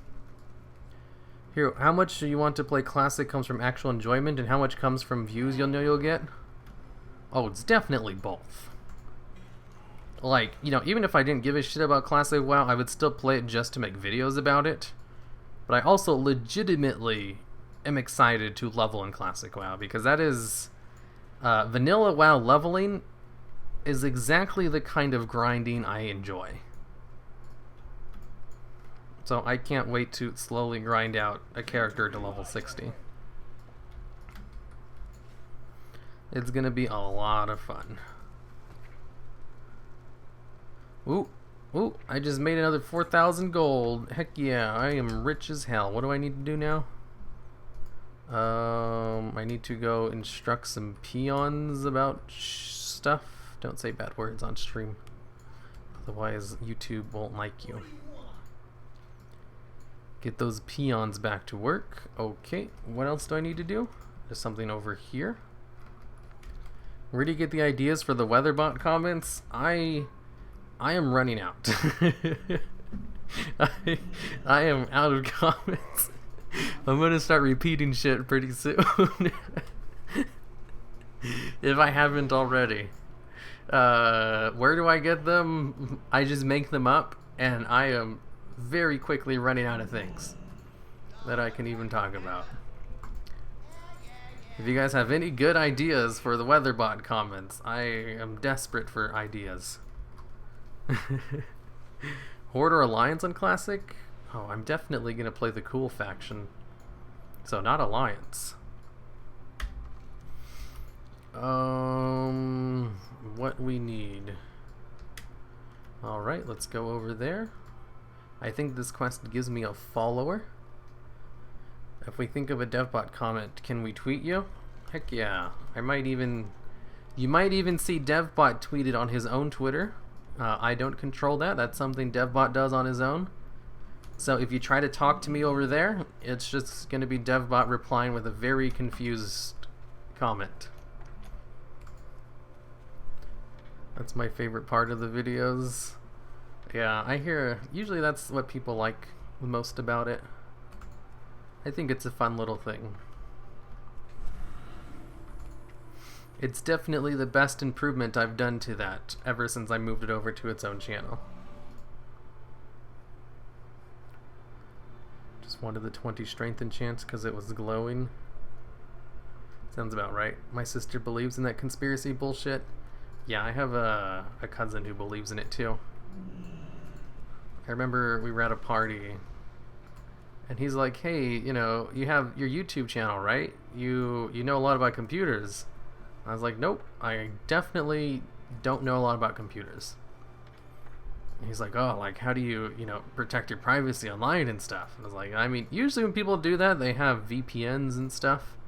Here, how much do you want to play classic comes from actual enjoyment, and how much comes from views you'll know you'll get? Oh, it's definitely both. Like, you know, even if I didn't give a shit about classic WoW, I would still play it just to make videos about it. But I also legitimately am excited to level in classic WoW, because that is... vanilla WoW leveling is exactly the kind of grinding I enjoy. So I can't wait to slowly grind out a character to level 60. It's gonna be a lot of fun. Ooh, ooh, I just made another 4,000 gold. Heck yeah, I am rich as hell. What do I need to do now? I need to go instruct some peons about stuff. Don't say bad words on stream. Otherwise, YouTube won't like you. Get those peons back to work. Okay, what else do I need to do? There's something over here. Where do you get the ideas for the weatherbot comments? I am running out. I am out of comments. I'm gonna start repeating shit pretty soon. If I haven't already. Where do I get them? I just make them up, and I am very quickly running out of things that I can even talk about. If you guys have any good ideas for the weatherbot comments, I am desperate for ideas. Horde or Alliance on Classic? Oh, I'm definitely gonna play the cool faction. So not Alliance. What we need. Alright, let's go over there. I think this quest gives me a follower. If we think of a devbot comment, can we tweet you? Heck yeah. You might even see devbot tweeted on his own Twitter. I don't control that. That's something devbot does on his own. So if you try to talk to me over there, it's just going to be devbot replying with a very confused comment. That's my favorite part of the videos. Yeah, I hear, usually that's what people like most about it. I think it's a fun little thing. It's definitely the best improvement I've done to that ever since I moved it over to its own channel. Just wanted the 20 strength enchant because it was glowing. Sounds about right. My sister believes in that conspiracy bullshit. Yeah, I have a cousin who believes in it too. I remember we were at a party and he's like, hey, you know, you have your YouTube channel, right? You know a lot about computers. I was like, nope, I definitely don't know a lot about computers. And he's like, oh, like, how do you, protect your privacy online and stuff? And I was like, I mean, usually when people do that, they have VPNs and stuff.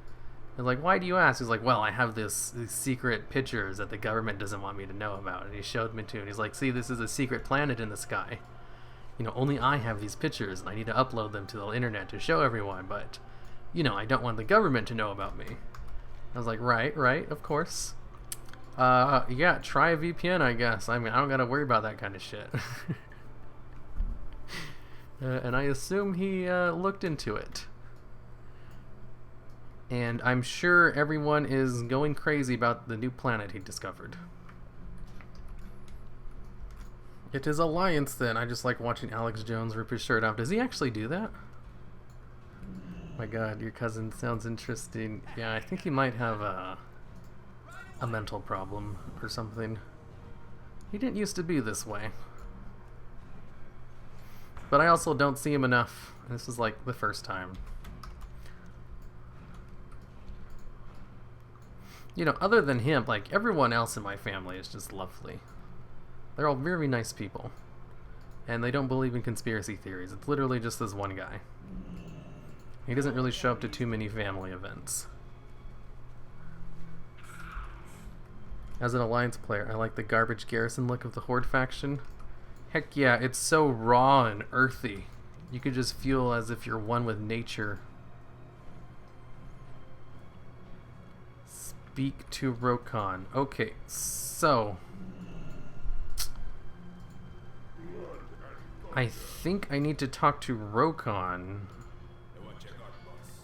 I was like, why do you ask? He's like, well, I have these secret pictures that the government doesn't want me to know about. And he showed me to, and he's like, see, this is a secret planet in the sky. You know, only I have these pictures, and I need to upload them to the internet to show everyone, but, you know, I don't want the government to know about me. I was like, right, of course. Yeah, try a VPN, I guess. I mean, I don't gotta worry about that kind of shit. And I assume he looked into it. And I'm sure everyone is going crazy about the new planet he discovered. It is Alliance, then. I just like watching Alex Jones rip his shirt off. Does he actually do that? My god, your cousin sounds interesting. Yeah, I think he might have a mental problem or something. He didn't used to be this way. But I also don't see him enough. This is like the first time. You know, other than him, like, everyone else in my family is just lovely. They're all very nice people. And they don't believe in conspiracy theories. It's literally just this one guy. He doesn't really show up to too many family events. As an Alliance player, I like the garbage garrison look of the Horde faction. Heck yeah, it's so raw and earthy. You could just feel as if you're one with nature. Speak to Rokon. Okay, so I think I need to talk to Rokon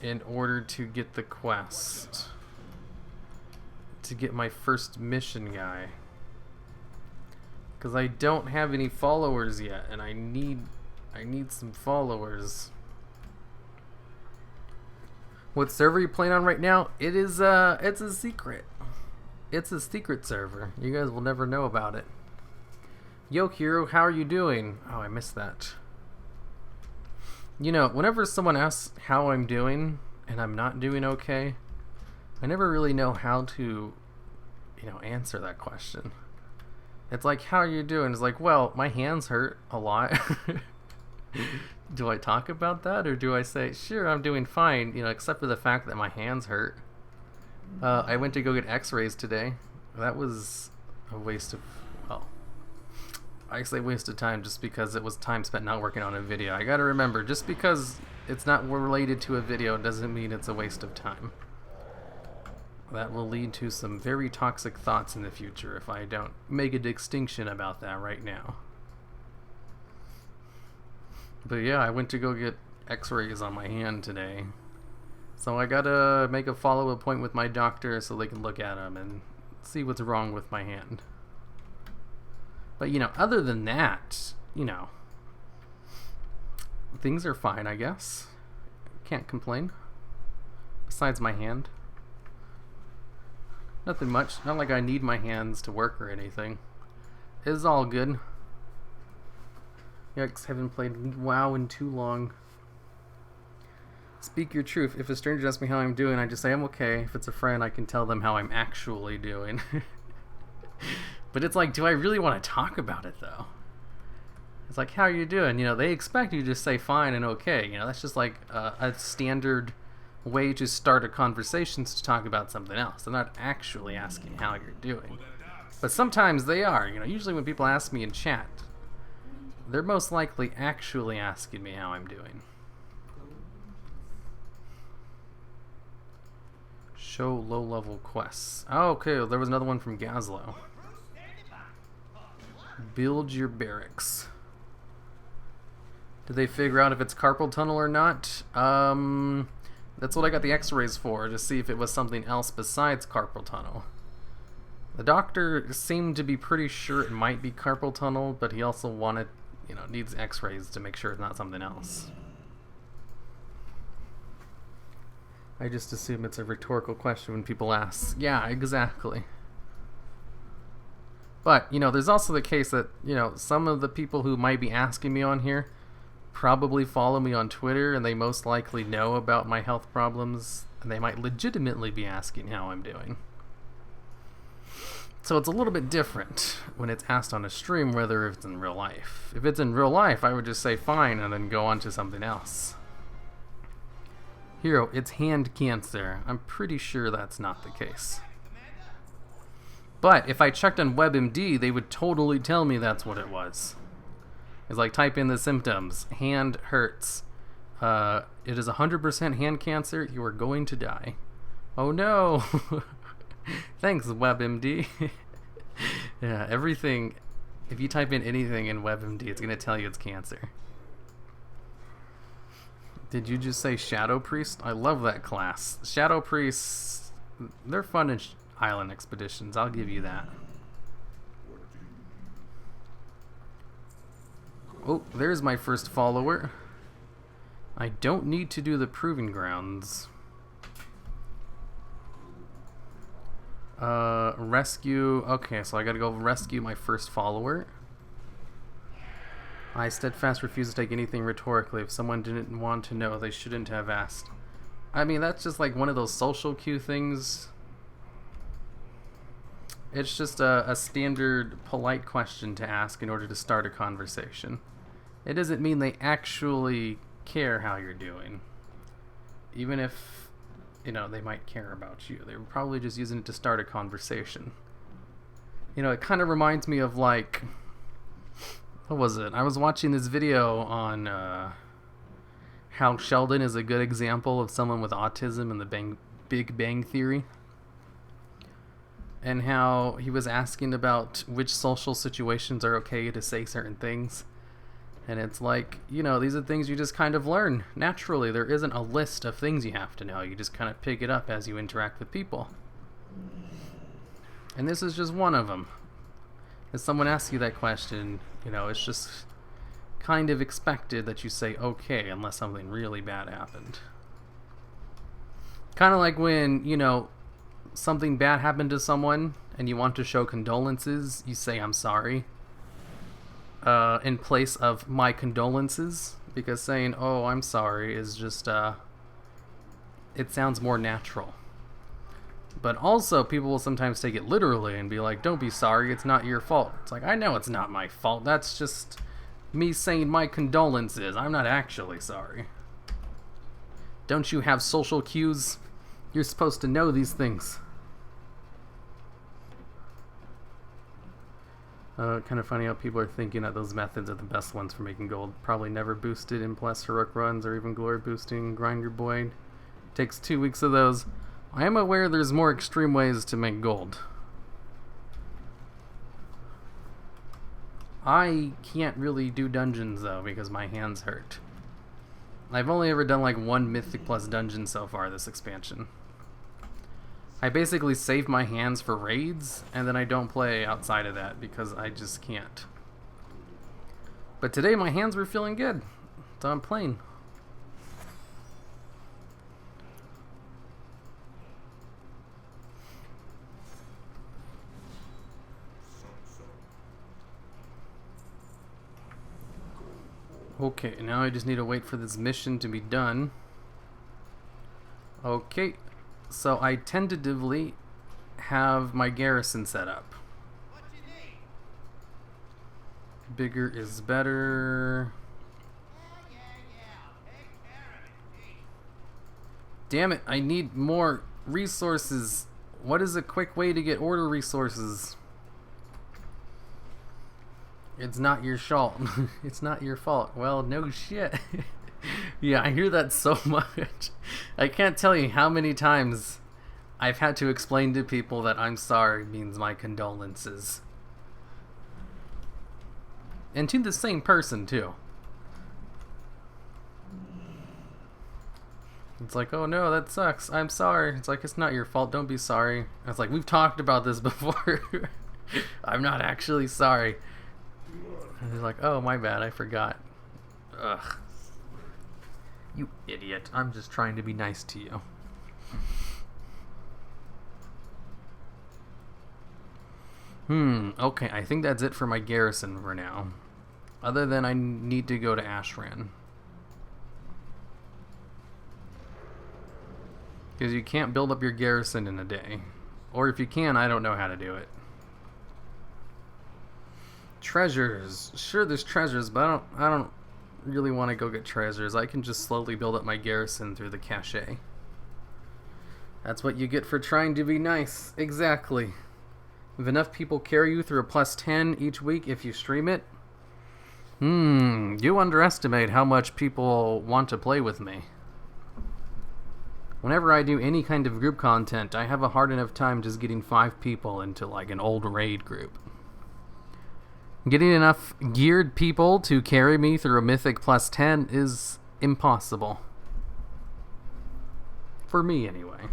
in order to get the quest. To get my first mission guy. Because I don't have any followers yet, and I need some followers. What server are you playing on right now? It is it's a secret. It's a secret server. You guys will never know about it. Yo, Hero, how are you doing? Oh, I missed that. You know, whenever someone asks how I'm doing, and I'm not doing okay, I never really know how to, you know, answer that question. It's like, how are you doing? It's like, well, my hands hurt a lot. Do I talk about that, or do I say, sure, I'm doing fine, you know, except for the fact that my hands hurt. I went to go get x-rays today. That was a waste of, well, I say waste of time just because it was time spent not working on a video. I gotta remember, just because it's not related to a video doesn't mean it's a waste of time. That will lead to some very toxic thoughts in the future if I don't make a distinction about that right now. But yeah, I went to go get x-rays on my hand today. So I gotta make a follow-up appointment with my doctor so they can look at them and see what's wrong with my hand. But, you know, other than that, you know, things are fine, I guess. Can't complain. Besides my hand. Nothing much. Not like I need my hands to work or anything. It's all good. Yikes, haven't played WoW in too long. Speak your truth. If a stranger asks me how I'm doing, I just say I'm okay. If it's a friend, I can tell them how I'm actually doing. But it's like, do I really want to talk about it, though? It's like, how are you doing? You know, they expect you to just say fine and okay. You know, that's just like a standard way to start a conversation to talk about something else. They're not actually asking how you're doing. But sometimes they are. You know, usually when people ask me in chat, they're most likely actually asking me how I'm doing. Show low-level quests. Oh, okay, there was another one from Gazlo. Build your barracks. Did they figure out if it's carpal tunnel or not? That's what I got the x-rays for, to see if it was something else besides carpal tunnel. The doctor seemed to be pretty sure it might be carpal tunnel, but he also wanted, you know, needs x-rays to make sure it's not something else. I just assume it's a rhetorical question when people ask. Yeah, exactly. But, you know, there's also the case that, you know, some of the people who might be asking me on here probably follow me on Twitter, and they most likely know about my health problems, and they might legitimately be asking how I'm doing. So it's a little bit different when it's asked on a stream, whether it's in real life. If it's in real life, I would just say fine and then go on to something else. Hero, it's hand cancer. I'm pretty sure that's not the case. But if I checked on WebMD, they would totally tell me that's what it was. It's like, type in the symptoms. Hand hurts. It is 100% hand cancer. You are going to die. Oh no! Thanks, WebMD. Yeah, everything. If you type in anything in WebMD, it's going to tell you it's cancer. Did you just say Shadow Priest? I love that class. Shadow Priests, they're fun in island expeditions. I'll give you that. Oh, there's my first follower. I don't need to do the Proving Grounds. Rescue. Okay, so I gotta go rescue my first follower. I steadfast refuse to take anything rhetorically. If someone didn't want to know, they shouldn't have asked. I mean, that's just like one of those social cue things. It's just a standard polite question to ask in order to start a conversation. It doesn't mean they actually care how you're doing. Even if, you know, they might care about you. They were probably just using it to start a conversation. You know, it kind of reminds me of like... What was it? I was watching this video on how Sheldon is a good example of someone with autism in the Big Bang Theory. And how he was asking about which social situations are okay to say certain things. And it's like, you know, these are things you just kind of learn naturally. There isn't a list of things you have to know. You just kind of pick it up as you interact with people. And this is just one of them. If someone asks you that question, you know, it's just kind of expected that you say okay unless something really bad happened. Kind of like when, you know, something bad happened to someone and you want to show condolences, you say I'm sorry in place of my condolences, because saying oh I'm sorry is just it sounds more natural. But also people will sometimes take it literally and be like, don't be sorry, it's not your fault. It's like, I know it's not my fault, that's just me saying my condolences. I'm not actually sorry. Don't you have social cues? You're supposed to know these things. Kind of funny how people are thinking that those methods are the best ones for making gold. Probably never boosted in plus heroic runs or even glory boosting. Grind your boy. Takes 2 weeks of those. I am aware there's more extreme ways to make gold. I can't really do dungeons though because my hands hurt. I've only ever done like one Mythic Plus dungeon so far this expansion. I basically save my hands for raids, and then I don't play outside of that because I just can't. But today my hands were feeling good, so I'm playing. Okay, now I just need to wait for this mission to be done. Okay, so I tentatively have my garrison set up. Bigger is better. Damn it, I need more resources. What is a quick way to get order resources? It's not your fault. It's not your fault. Well, no shit. Yeah, I hear that so much. I can't tell you how many times I've had to explain to people that I'm sorry means my condolences. And to the same person, too. It's like, oh no, that sucks. I'm sorry. It's like, it's not your fault. Don't be sorry. And it's like, we've talked about this before. I'm not actually sorry. And they're like, oh, my bad, I forgot. Ugh. You idiot. I'm just trying to be nice to you. Okay, I think that's it for my garrison for now. Other than I need to go to Ashran. Because you can't build up your garrison in a day. Or if you can, I don't know how to do it. Treasures. Sure, there's treasures, but I don't really want to go get treasures, I can just slowly build up my garrison through the cache. That's what you get for trying to be nice. Exactly. If enough people carry you through a +10 each week if you stream it, you underestimate how much people want to play with me. Whenever I do any kind of group content, I have a hard enough time just getting 5 people into like an old raid group. Getting enough geared people to carry me through a mythic +10 is impossible. For me, anyway.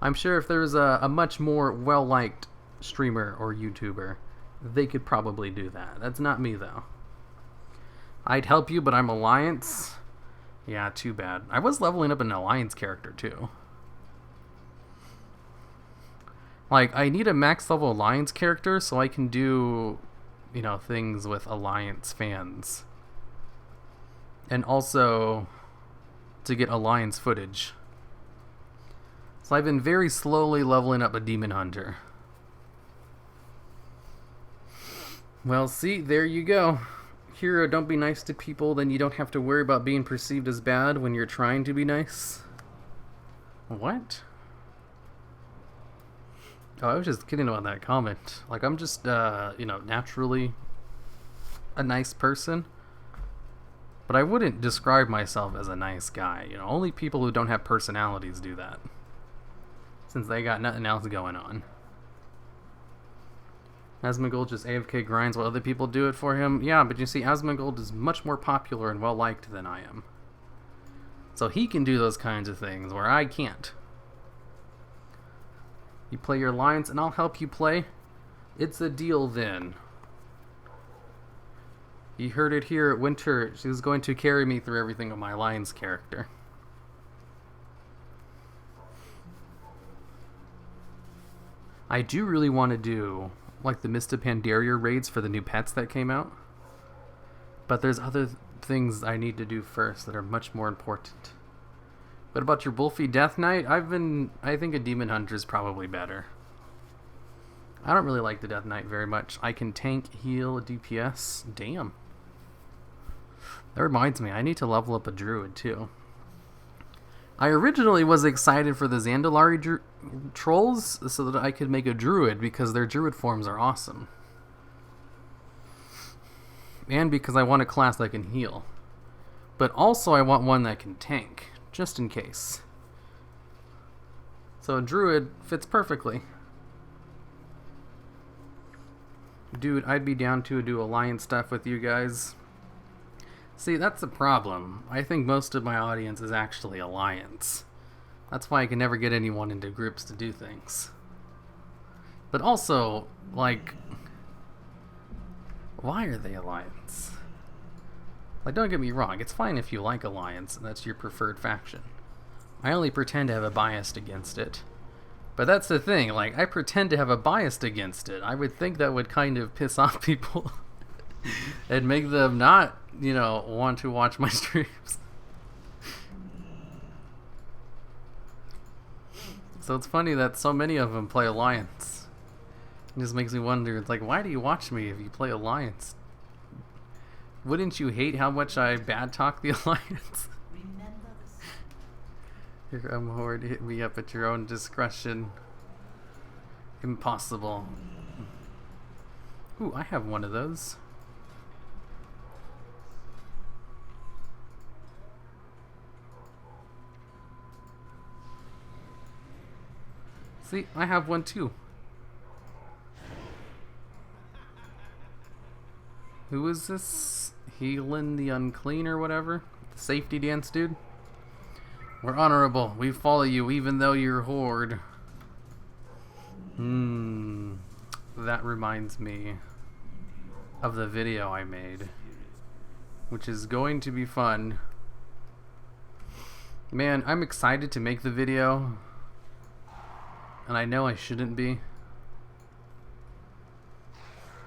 I'm sure if there's a much more well-liked streamer or YouTuber, they could probably do that. That's not me, though. I'd help you, but I'm Alliance. Yeah, too bad. I was leveling up an Alliance character, too. Like, I need a max level Alliance character so I can do, you know, things with Alliance fans. And also to get Alliance footage. So I've been very slowly leveling up a Demon Hunter. Well, see, there you go. Hero, don't be nice to people, then you don't have to worry about being perceived as bad when you're trying to be nice. What? Oh, I was just kidding about that comment. Like, I'm just, you know, naturally a nice person. But I wouldn't describe myself as a nice guy. You know, only people who don't have personalities do that. Since they got nothing else going on. Asmongold just AFK grinds while other people do it for him. Yeah, but you see, Asmongold is much more popular and well-liked than I am. So he can do those kinds of things where I can't. You play your Alliance and I'll help you play. It's a deal then. You heard it here at Winter. She's going to carry me through everything with my Alliance character. I do really want to do like the Mist of Pandaria raids for the new pets that came out. But there's other things I need to do first that are much more important. What about your Wolfie Death Knight? I think a Demon Hunter is probably better. I don't really like the Death Knight very much. I can tank, heal, DPS. Damn. That reminds me, I need to level up a Druid too. I originally was excited for the Zandalari trolls so that I could make a Druid because their Druid forms are awesome. And because I want a class that can heal. But also I want one that can tank, just in case. So a Druid fits perfectly. Dude, I'd be down to do Alliance stuff with you guys. See, that's the problem. I think most of my audience is actually Alliance. That's why I can never get anyone into groups to do things. But also, like, why are they Alliance? Like, don't get me wrong, it's fine if you like Alliance and that's your preferred faction. I only pretend to have a bias against it. But that's the thing, like, I pretend to have a bias against it. I would think that would kind of piss off people and make them not, you know, want to watch my streams. So it's funny that so many of them play Alliance. It just makes me wonder, it's like, why do you watch me if you play Alliance? Wouldn't you hate how much I bad talk the Alliance? Here, I'm Horde, hit me up at your own discretion. Impossible. Ooh, I have one of those. See, I have one too. Who is this? Healin the Unclean or whatever? The safety dance dude? We're honorable. We follow you even though you're Horde. That reminds me of the video I made, which is going to be fun. Man, I'm excited to make the video. And I know I shouldn't be.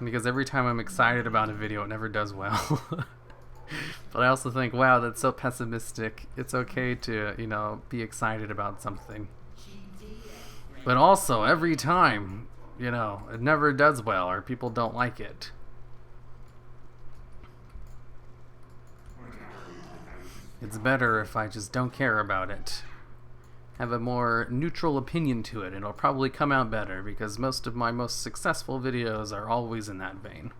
Because every time I'm excited about a video, it never does well. But I also think, wow, that's so pessimistic. It's okay to, you know, be excited about something. But also, every time, you know, it never does well or people don't like it. It's better if I just don't care about it. Have a more neutral opinion to it, and it'll probably come out better, because most of my most successful videos are always in that vein.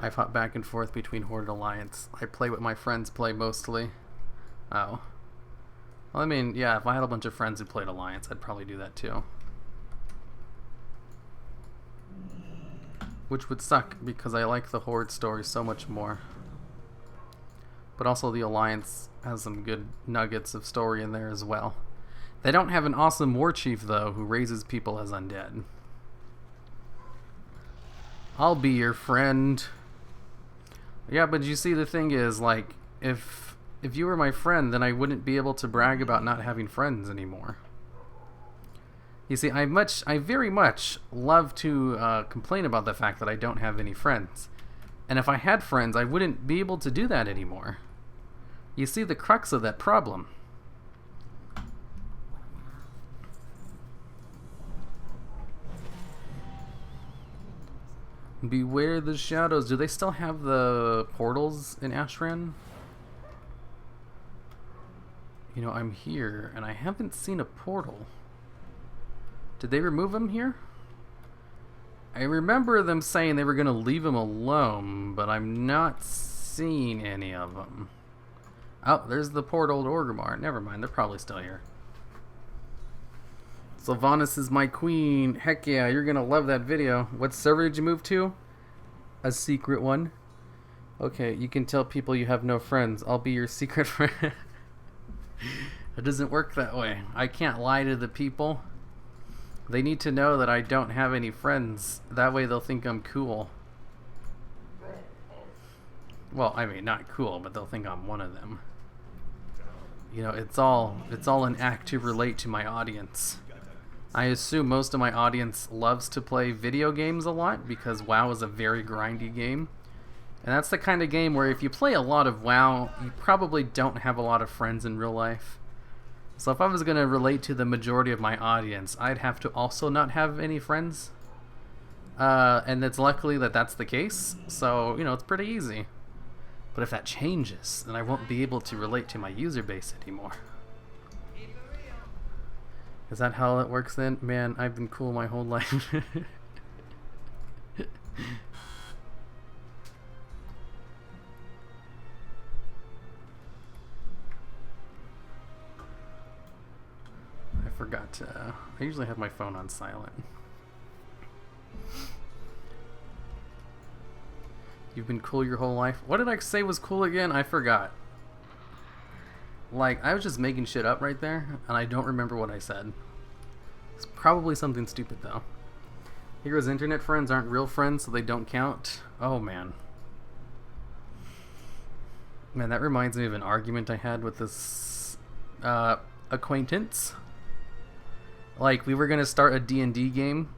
I've hopped back and forth between Horde and Alliance. I play what my friends play mostly. Oh. Well, I mean, yeah, if I had a bunch of friends who played Alliance, I'd probably do that too. Which would suck, because I like the Horde story so much more. But also the Alliance has some good nuggets of story in there as well. They don't have an awesome war chief, though, who raises people as undead. I'll be your friend. Yeah, but you see, the thing is, like, if you were my friend, then I wouldn't be able to brag about not having friends anymore. You see, I very much love to complain about the fact that I don't have any friends. And if I had friends, I wouldn't be able to do that anymore. You see the crux of that problem. Beware the shadows. Do they still have the portals in Ashran? You know, I'm here, and I haven't seen a portal. Did they remove them here? I remember them saying they were going to leave them alone, but I'm not seeing any of them. Oh, there's the portal to Orgrimmar. Never mind, they're probably still here. Sylvanas is my queen. Heck yeah, you're going to love that video. What server did you move to? A secret one. Okay, you can tell people you have no friends. I'll be your secret friend. It doesn't work that way. I can't lie to the people. They need to know that I don't have any friends. That way they'll think I'm cool. Well, I mean, not cool, but they'll think I'm one of them. You know, it's all an act to relate to my audience. I assume most of my audience loves to play video games a lot, because WoW is a very grindy game. And that's the kind of game where if you play a lot of WoW, you probably don't have a lot of friends in real life. So if I was going to relate to the majority of my audience, I'd have to also not have any friends. And it's luckily that that's the case, so, you know, it's pretty easy. But if that changes, then I won't be able to relate to my user base anymore. Is that how it works then? Man, I've been cool my whole life. I forgot to... I usually have my phone on silent. You've been cool your whole life? What did I say was cool again? I forgot. Like, I was just making shit up right there, and I don't remember what I said. It's probably something stupid, though. Heroes' internet friends aren't real friends, so they don't count. Oh, man. Man, that reminds me of an argument I had with this acquaintance. Like, we were going to start a D&D game,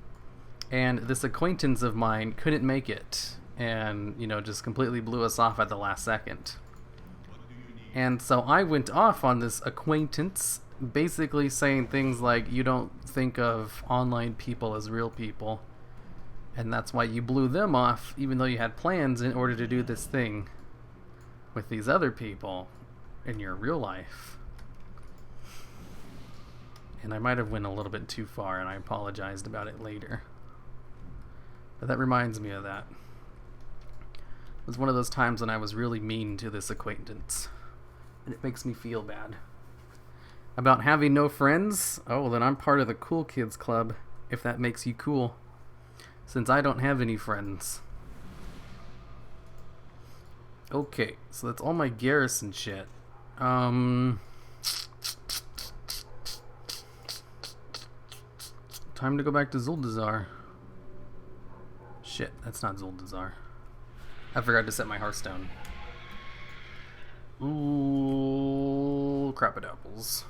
and this acquaintance of mine couldn't make it. And, you know, just completely blew us off at the last second. And so I went off on this acquaintance, basically saying things like, you don't think of online people as real people, and that's why you blew them off, even though you had plans in order to do this thing with these other people in your real life. And I might have went a little bit too far, and I apologized about it later. But that reminds me of that. It was one of those times when I was really mean to this acquaintance. And it makes me feel bad. About having no friends? Oh, then I'm part of the cool kids club, if that makes you cool. Since I don't have any friends. Okay, so that's all my garrison shit. Time to go back to Zuldazar. Shit, that's not Zuldazar. I forgot to set my Hearthstone. Ooh, crap-a-dapples.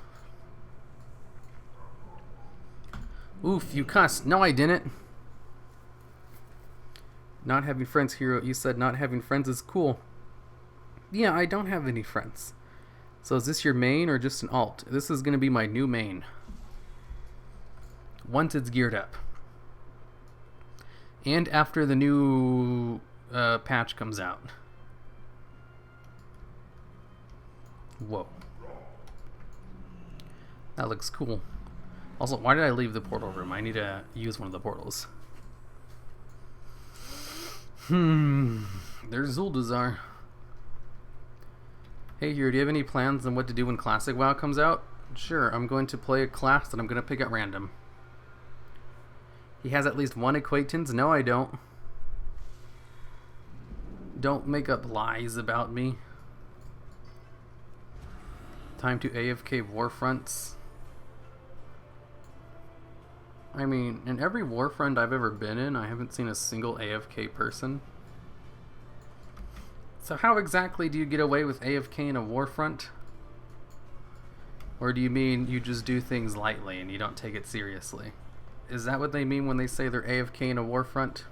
Oof, you cussed. No, I didn't. Not having friends, Hero. You said not having friends is cool. Yeah, I don't have any friends. So is this your main or just an alt? This is going to be my new main. Once it's geared up. And after the new patch comes out. Whoa. That looks cool. Also, why did I leave the portal room? I need to use one of the portals. There's Zuldazar. Hey here, do you have any plans on what to do when Classic WoW comes out? Sure, I'm going to play a class that I'm going to pick at random. He has at least one acquaintance? No, I don't. Don't make up lies about me. Time to AFK Warfronts. I mean, in every Warfront I've ever been in, I haven't seen a single AFK person. So how exactly do you get away with AFK in a Warfront? Or do you mean you just do things lightly and you don't take it seriously? Is that what they mean when they say they're AFK in a Warfront?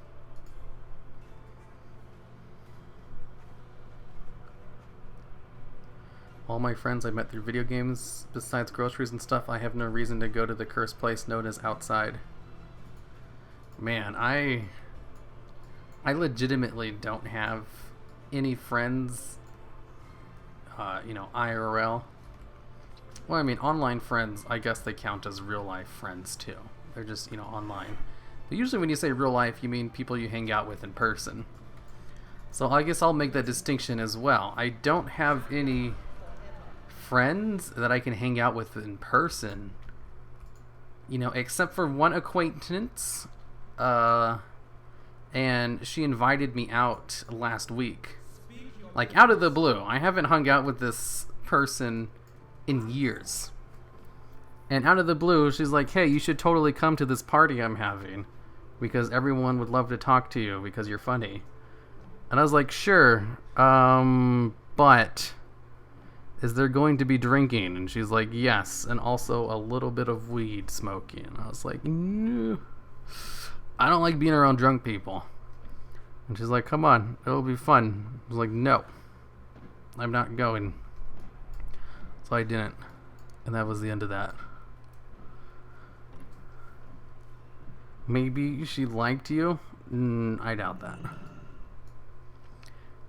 All my friends I met through video games, besides groceries and stuff, I have no reason to go to the cursed place known as outside. Man, I legitimately don't have any friends, you know, IRL. Well, I mean, online friends, I guess they count as real life friends too. They're just, you know, online. But usually when you say real life, you mean people you hang out with in person. So I guess I'll make that distinction as well. I don't have any friends that I can hang out with in person, you know, except for one acquaintance, and she invited me out last week, like out of the blue. I haven't hung out with this person in years, and out of the blue she's like, hey, you should totally come to this party I'm having because everyone would love to talk to you because you're funny. And I was like, sure, but is there going to be drinking? And she's like, yes, and also a little bit of weed smoking. And I was like, no, I don't like being around drunk people. And she's like, come on, it'll be fun. I was like, no, I'm not going. So I didn't. And that was the end of that. Maybe she liked you? I doubt that.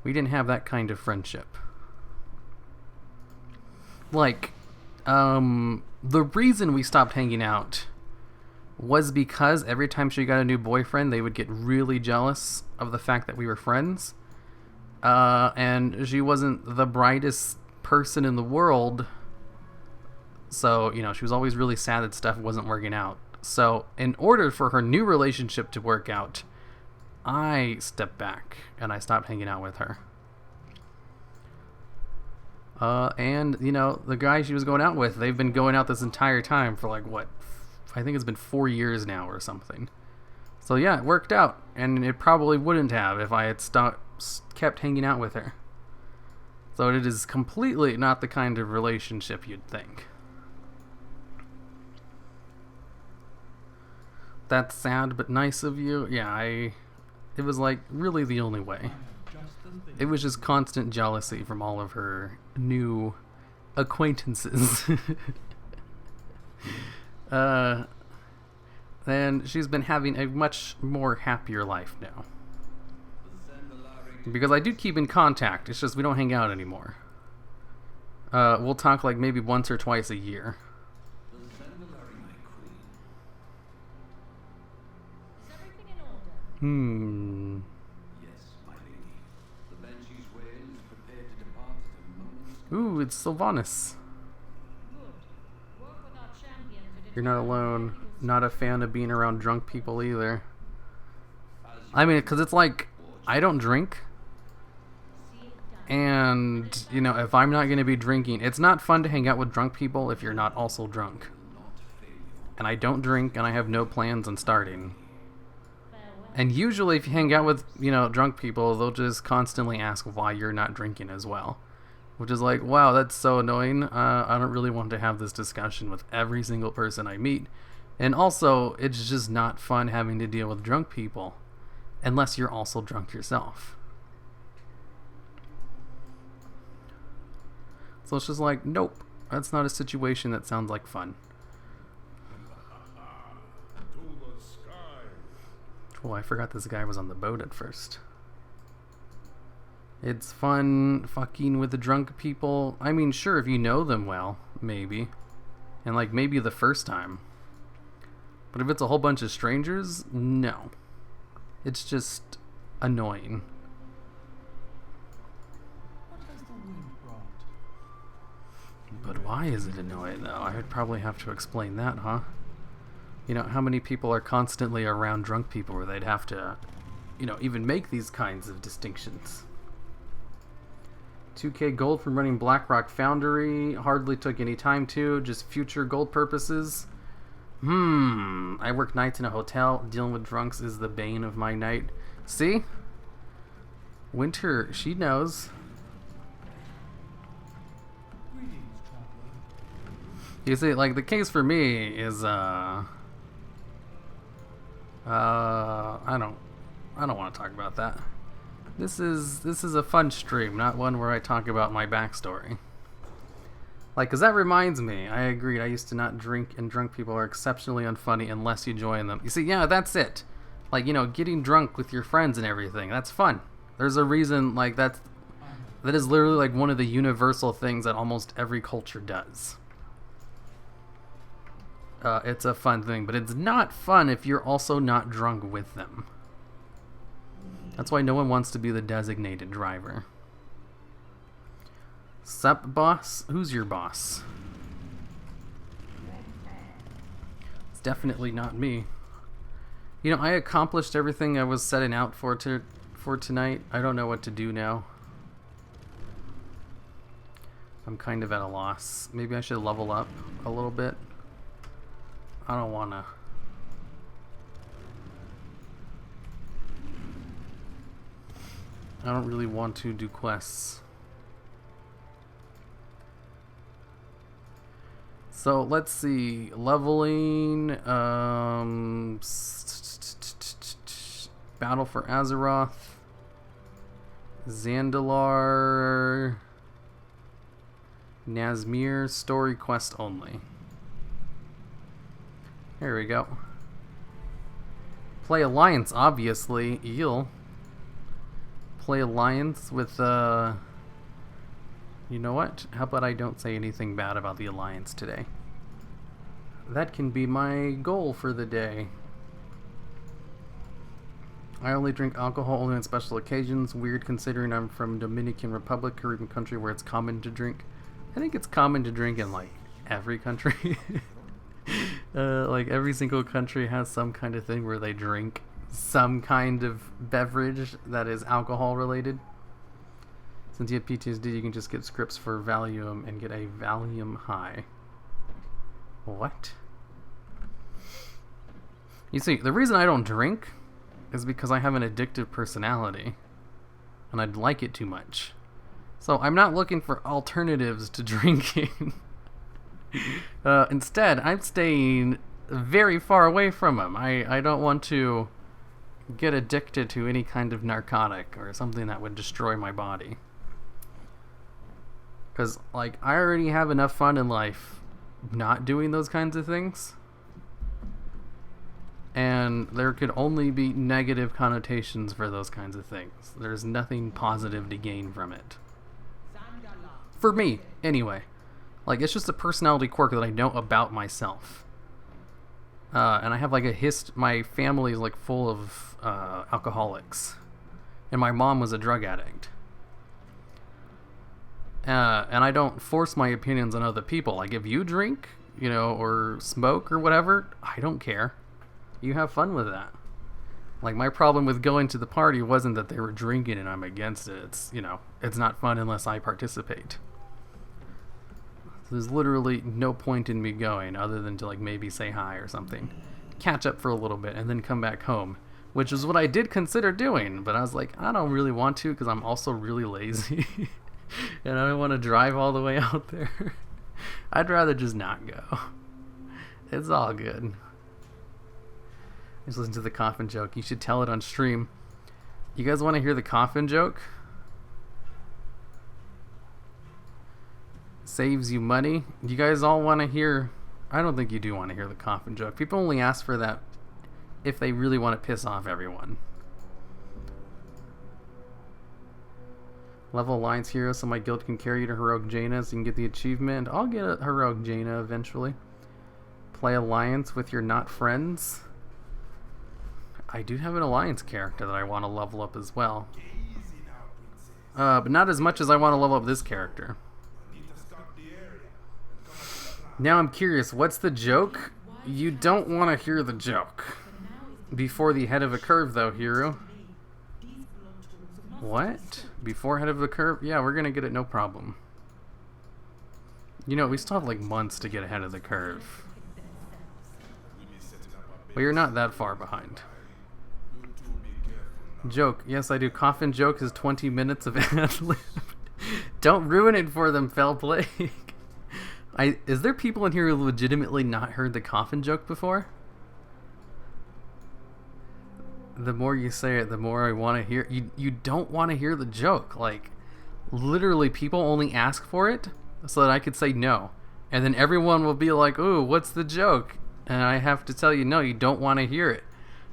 We didn't have that kind of friendship. Like, the reason we stopped hanging out was because every time she got a new boyfriend, they would get really jealous of the fact that we were friends. And she wasn't the brightest person in the world. So, you know, she was always really sad that stuff wasn't working out. So, in order for her new relationship to work out, I stepped back and I stopped hanging out with her. And, you know, the guy she was going out with, they've been going out this entire time for like, what, I think it's been 4 years now or something. So yeah, it worked out, and it probably wouldn't have if I had kept hanging out with her. So it is completely not the kind of relationship you'd think. That's sad but nice of you. Yeah, it was like really the only way. It was just constant jealousy from all of her new acquaintances. And she's been having a much more happier life now. Because I do keep in contact, it's just we don't hang out anymore. We'll talk like maybe once or twice a year. Ooh, it's Sylvanas. You're not alone. Not a fan of being around drunk people either. I mean, because it's like, I don't drink. And, you know, if I'm not going to be drinking, it's not fun to hang out with drunk people if you're not also drunk. And I don't drink, and I have no plans on starting. And usually if you hang out with, you know, drunk people, they'll just constantly ask why you're not drinking as well. Which is like, wow, that's so annoying. I don't really want to have this discussion with every single person I meet. And also, it's just not fun having to deal with drunk people. Unless you're also drunk yourself. So it's just like, nope. That's not a situation that sounds like fun. Oh, I forgot this guy was on the boat at first. It's fun fucking with the drunk people. I mean, sure, if you know them well, maybe. And, like, maybe the first time. But if it's a whole bunch of strangers, no. It's just annoying. What has the wind brought? But why is it annoying, though? I would probably have to explain that, huh? You know, how many people are constantly around drunk people where they'd have to, you know, even make these kinds of distinctions? 2k gold from running Blackrock Foundry. Hardly took any time to. Just future gold purposes. I work nights in a hotel. Dealing with drunks is the bane of my night. See? Winter, she knows. Greetings, traveler. You see, like, the case for me is, I don't want to talk about that. This is a fun stream, not one where I talk about my backstory. Like, cause that reminds me, I agreed, I used to not drink, and drunk people are exceptionally unfunny unless you join them. You see, yeah, that's it. Like, you know, getting drunk with your friends and everything, that's fun. There's a reason, like, that is literally, like, one of the universal things that almost every culture does. It's a fun thing, but it's not fun if you're also not drunk with them. That's why no one wants to be the designated driver. Sup, boss? Who's your boss? It's definitely not me. You know, I accomplished everything I was setting out for tonight. I don't know what to do now. I'm kind of at a loss. Maybe I should level up a little bit. I don't wanna. I don't really want to do quests. So let's see, leveling, Battle for Azeroth, Zandalar, Nazmir, story quest only. There we go. Play Alliance, obviously. Eel. Play Alliance with, you know what? How about I don't say anything bad about the Alliance today? That can be my goal for the day. I only drink alcohol only on special occasions. Weird considering I'm from Dominican Republic, Caribbean country where it's common to drink. I think it's common to drink in, like, every country. Like, every single country has some kind of thing where they drink some kind of beverage that is alcohol related. Since you have PTSD, you can just get scripts for Valium and get a Valium high. What? You see, the reason I don't drink is because I have an addictive personality. And I'd like it too much. So I'm not looking for alternatives to drinking. Instead, I'm staying very far away from them. I don't want to get addicted to any kind of narcotic or something that would destroy my body. Because, like, I already have enough fun in life not doing those kinds of things. And there could only be negative connotations for those kinds of things. There's nothing positive to gain from it. For me, anyway. Like, it's just a personality quirk that I know about myself. And I have, like, my family is, like, full of alcoholics. And my mom was a drug addict. And I don't force my opinions on other people. Like, if you drink, you know, or smoke or whatever, I don't care. You have fun with that. Like, my problem with going to the party wasn't that they were drinking and I'm against it. It's, you know, it's not fun unless I participate. There's literally no point in me going other than to, like, maybe say hi or something. Catch up for a little bit and then come back home. Which is what I did consider doing. But I was like, I don't really want to because I'm also really lazy. And I don't want to drive all the way out there. I'd rather just not go. It's all good. Just listen to the coffin joke. You should tell it on stream. You guys want to hear the coffin joke? Saves you money. You guys all want to hear... I don't think you do want to hear the coffin joke. People only ask for that if they really want to piss off everyone. Level Alliance hero so my guild can carry you to Heroic Jaina so you can get the achievement. I'll get a Heroic Jaina eventually. Play Alliance with your not friends. I do have an Alliance character that I want to level up as well. But not as much as I want to level up this character. Now I'm curious, what's the joke? You don't want to hear the joke. Before the head of a curve though, hero. What? Before head of the curve? Yeah, we're gonna get it, no problem. You know, we still have like months to get ahead of the curve. But you're not that far behind. Joke. Yes, I do. Coffin joke is 20 minutes of ad lib. Don't ruin it for them, Fell Plague. Is there people in here who legitimately not heard the coffin joke before? The more you say it, the more I want to hear. You don't want to hear the joke. Like, literally, people only ask for it so that I could say no. And then everyone will be like, ooh, what's the joke? And I have to tell you, no, you don't want to hear it.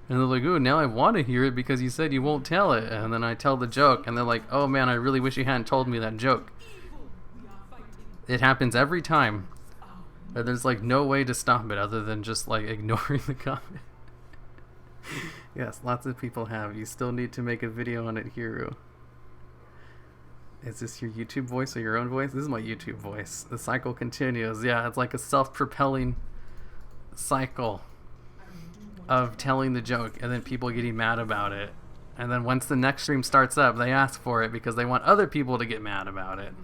And they're like, ooh, now I want to hear it because you said you won't tell it. And then I tell the joke, and they're like, oh man, I really wish you hadn't told me that joke. It happens every time. But there's like no way to stop it other than just like ignoring the comment. Yes, lots of people have. You still need to make a video on it, Hero. Is this your YouTube voice or your own voice? This is my YouTube voice. The cycle continues. Yeah, it's like a self-propelling cycle of telling the joke and then people getting mad about it. And then once the next stream starts up, they ask for it because they want other people to get mad about it.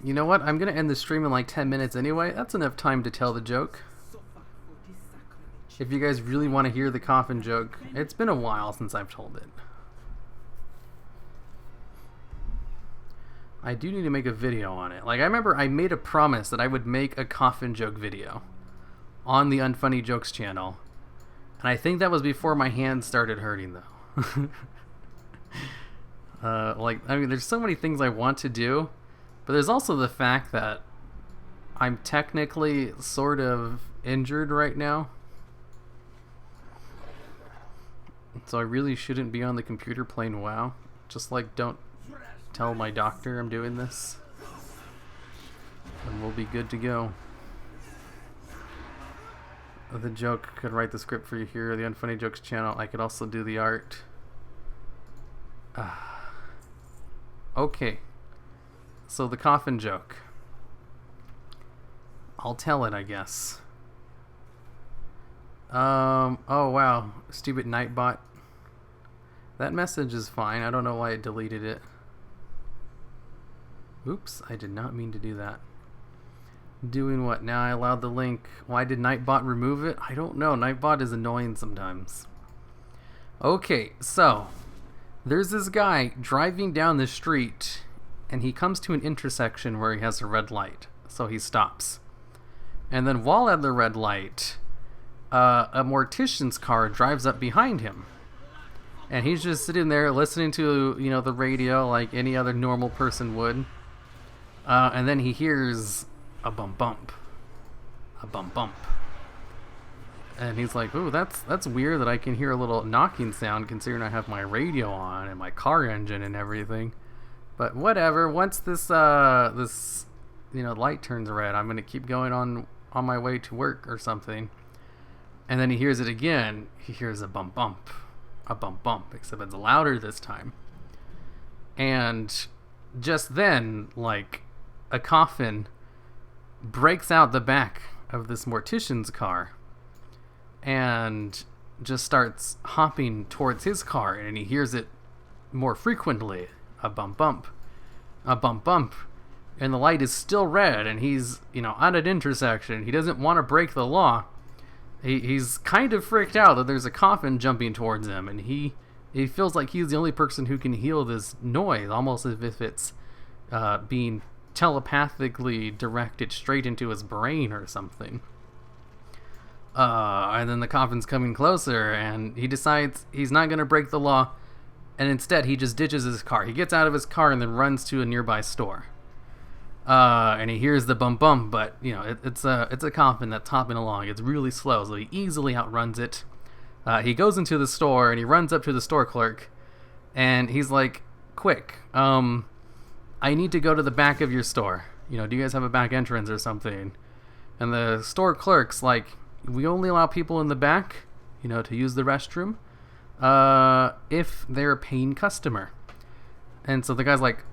You know what? I'm going to end the stream in like 10 minutes anyway. That's enough time to tell the joke. If you guys really want to hear the coffin joke, it's been a while since I've told it. I do need to make a video on it. Like, I remember I made a promise that I would make a coffin joke video on the Unfunny Jokes channel. And I think that was before my hands started hurting, though. Like, I mean, there's so many things I want to do. But there's also the fact that I'm technically sort of injured right now. So I really shouldn't be on the computer playing WoW. Just like, don't tell my doctor I'm doing this. And we'll be good to go. The joke could write the script for you here, the Unfunny Jokes channel. I could also do the art. Okay. So the coffin joke. I'll tell it, I guess. Oh wow, stupid Nightbot. That message is fine. I don't know why it deleted it. Oops, I did not mean to do that. Doing what? Now I allowed the link. Why did Nightbot remove it? I don't know. Nightbot is annoying sometimes. Okay, so there's this guy driving down the street and he comes to an intersection where he has a red light. So he stops. And then while at the red light, a mortician's car drives up behind him. And he's just sitting there listening to, you know, the radio like any other normal person would. And then he hears a bump bump. A bump bump. And he's like, ooh, that's weird that I can hear a little knocking sound considering I have my radio on and my car engine and everything. But whatever, once this you know, light turns red, I'm gonna keep going on my way to work or something. And then he hears it again. He hears a bump bump. A bump bump, except it's louder this time. And just then, like, a coffin breaks out the back of this mortician's car and just starts hopping towards his car, and he hears it more frequently. A bump bump. A bump bump. And the light is still red, and he's, you know, at an intersection. He doesn't want to break the law. He's kind of freaked out that there's a coffin jumping towards him, and he feels like he's the only person who can heal this noise, almost as if it's being telepathically directed straight into his brain or something. And then the coffin's coming closer, and he decides he's not going to break the law, and instead he just ditches his car. He gets out of his car and then runs to a nearby store. And he hears the bump bump, but you know it's a coffin that's hopping along. It's really slow, so he easily outruns it. He goes into the store and he runs up to the store clerk, And he's like, quick, I need to go to the back of your store. You know, do you guys have a back entrance or something? And the store clerk's like, we only allow people in the back, you know, to use the restroom, if they're a paying customer. And so the guy's like,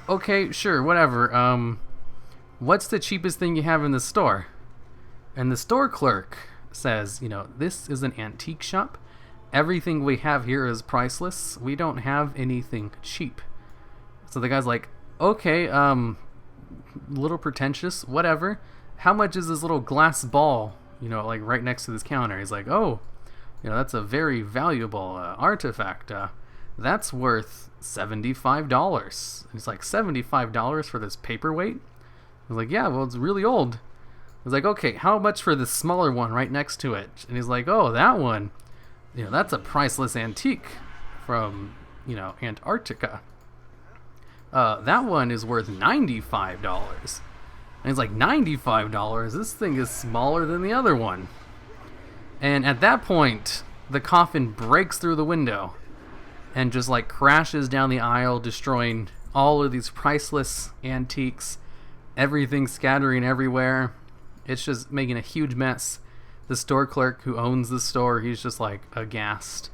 okay, sure, whatever. What's the cheapest thing you have in the store? And the store clerk says, you know, this is an antique shop. Everything we have here is priceless. We don't have anything cheap. So the guy's like, okay, little pretentious, whatever. How much is this little glass ball, you know, like right next to this counter? He's like, oh, you know, that's a very valuable artifact. That's worth $75. And he's like, $75 for this paperweight? I was like, yeah, well, it's really old. I was like, okay, how much for this smaller one right next to it? And he's like, oh, that one, you know, that's a priceless antique from, you know, Antarctica. That one is worth $95. And he's like, $95? This thing is smaller than the other one. And at that point, the coffin breaks through the window and just like crashes down the aisle, destroying all of these priceless antiques, everything scattering everywhere. It's just making a huge mess. The store clerk who owns the store, he's just like aghast.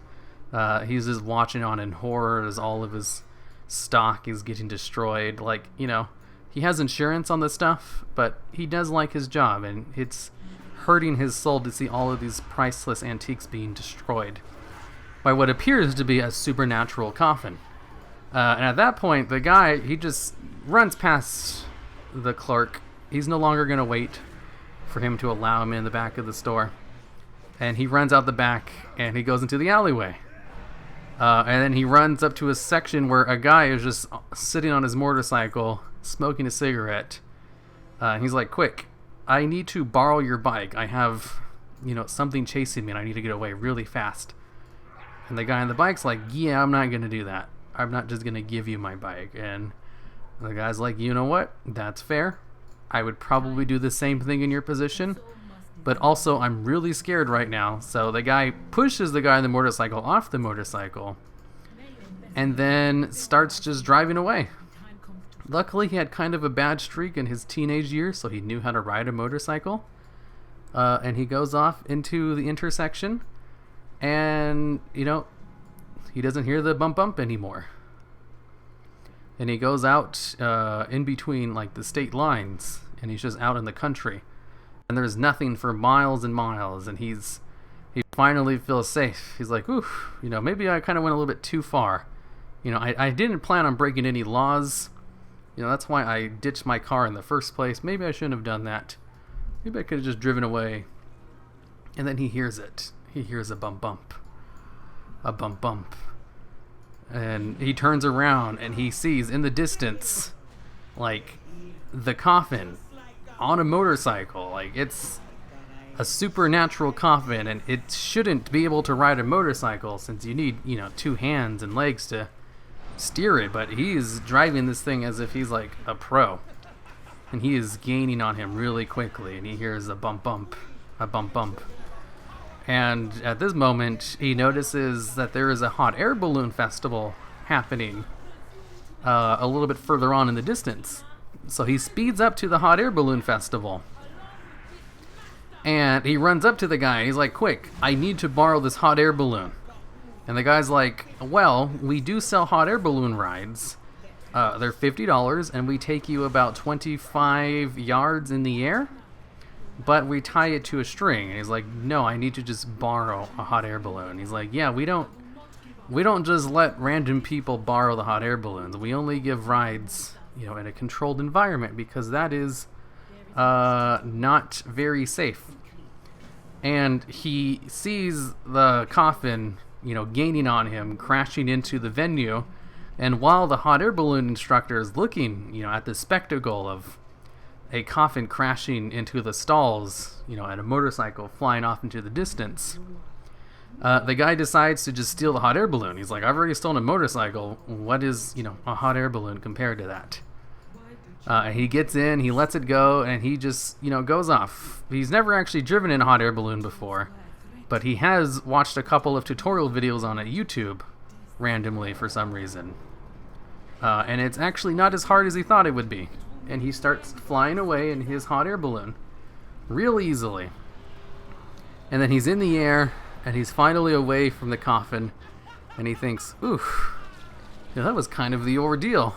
He's just watching on in horror as all of his stock is getting destroyed. Like, you know, he has insurance on this stuff, but he does like his job, and it's hurting his soul to see all of these priceless antiques being destroyed by what appears to be a supernatural coffin. And at that point, the guy, he just runs past the clerk. He's no longer going to wait for him to allow him in the back of the store. And he runs out the back, and he goes into the alleyway. And then he runs up to a section where a guy is just sitting on his motorcycle, smoking a cigarette. And he's like, quick, I need to borrow your bike. I have, you know, something chasing me, and I need to get away really fast. And the guy on the bike's like, yeah, I'm not going to do that. I'm not just going to give you my bike. And the guy's like, you know what? That's fair. I would probably do the same thing in your position. But also, I'm really scared right now. So the guy pushes the guy on the motorcycle off the motorcycle and then starts just driving away. Luckily, he had kind of a bad streak in his teenage years, so he knew how to ride a motorcycle. And he goes off into the intersection, and, you know, he doesn't hear the bump bump anymore. And he goes out in between, like, the state lines, and he's just out in the country. And there's nothing for miles and miles, and he finally feels safe. He's like, ooh, you know, maybe I kind of went a little bit too far. You know, I didn't plan on breaking any laws. You know, that's why I ditched my car in the first place. Maybe I shouldn't have done that. Maybe I could have just driven away. And then he hears it. He hears a bump bump. A bump bump. And he turns around and he sees in the distance, like, the coffin on a motorcycle. Like, it's a supernatural coffin, and it shouldn't be able to ride a motorcycle since you need, you know, two hands and legs to steer it, but he's driving this thing as if he's like a pro, and he is gaining on him really quickly, and he hears a bump bump, a bump bump. And at this moment, he notices that there is a hot air balloon festival happening a little bit further on in the distance. So he speeds up to the hot air balloon festival, and he runs up to the guy. He's like, quick, I need to borrow this hot air balloon. And the guy's like, well, we do sell hot air balloon rides. They're $50, and we take you about 25 yards in the air, but we tie it to a string. And he's like, no, I need to just borrow a hot air balloon. He's like, yeah, we don't just let random people borrow the hot air balloons. We only give rides, you know, in a controlled environment, because that is not very safe. And he sees the coffin, you know, gaining on him, crashing into the venue. And while the hot air balloon instructor is looking, you know, at the spectacle of a coffin crashing into the stalls, you know, and a motorcycle flying off into the distance, the guy decides to just steal the hot air balloon. He's like, I've already stolen a motorcycle. What is, you know, a hot air balloon compared to that? He gets in, he lets it go, and he just, you know, goes off. He's never actually driven in a hot air balloon before, but he has watched a couple of tutorial videos on YouTube randomly for some reason. And it's actually not as hard as he thought it would be. And he starts flying away in his hot air balloon real easily. And then he's in the air, and he's finally away from the coffin, and he thinks, oof, that was kind of the ordeal.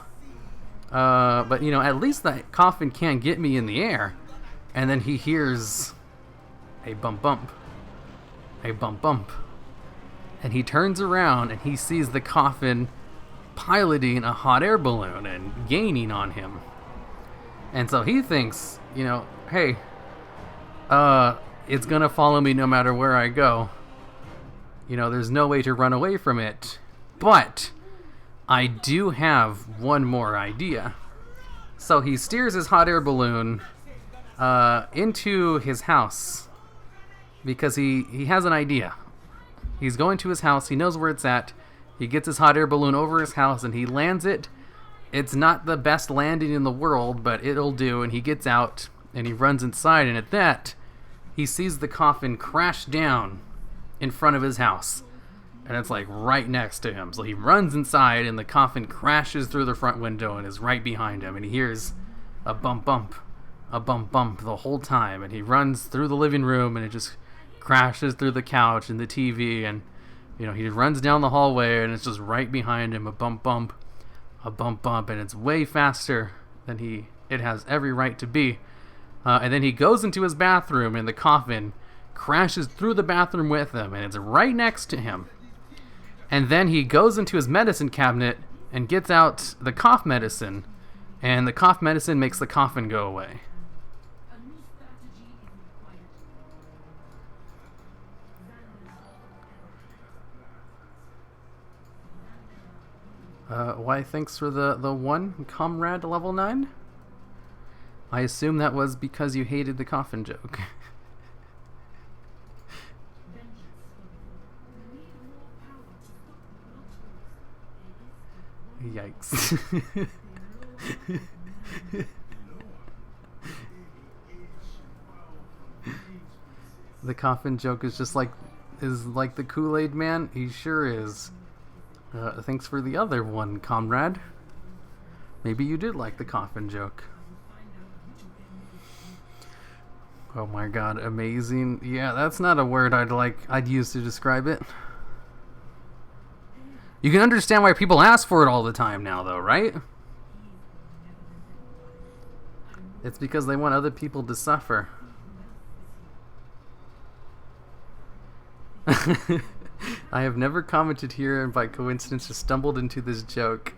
But, at least that coffin can't get me in the air. And then he hears a bump bump. A bump bump. And he turns around, and he sees the coffin piloting a hot air balloon and gaining on him. And so he thinks, hey, it's gonna follow me no matter where I go. There's no way to run away from it. But I do have one more idea. So he steers his hot air balloon into his house because he has an idea. He's going to his house. He knows where it's at. He gets his hot air balloon over his house and he lands it. It's not the best landing in the world, but it'll do. And he gets out and he runs inside. And at that, he sees the coffin crash down in front of his house. And it's like right next to him. So he runs inside and the coffin crashes through the front window and is right behind him. And he hears a bump bump, a bump bump the whole time. And he runs through the living room and it just crashes through the couch and the TV. And, he runs down the hallway and it's just right behind him, a bump bump, a bump bump. And it's way faster than it has every right to be. And then he goes into his bathroom and the coffin crashes through the bathroom with him and it's right next to him. And then he goes into his medicine cabinet and gets out the cough medicine, and the cough medicine makes the coffin go away. Why, thanks for the one, Comrade level 9? I assume that was because you hated the coffin joke. Yikes. The coffin joke is just like the Kool-Aid man? He sure is. Thanks for the other one, Comrade. Maybe you did like the coffin joke. Oh my god, amazing. Yeah, that's not a word I'd use to describe it. You can understand why people ask for it all the time now, though, right? It's because they want other people to suffer. I have never commented here and by coincidence just stumbled into this joke.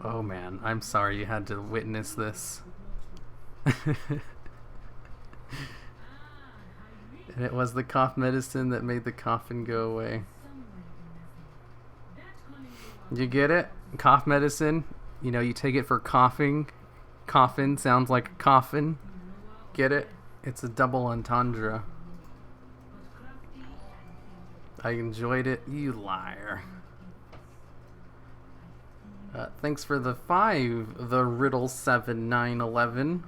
Oh man, I'm sorry you had to witness this. And it was the cough medicine that made the coffin go away. You get it? Cough medicine. You take it for coughing. Coffin sounds like a coffin. Get it? It's a double entendre. I enjoyed it. You liar. Thanks for the 5, the Riddle 7911.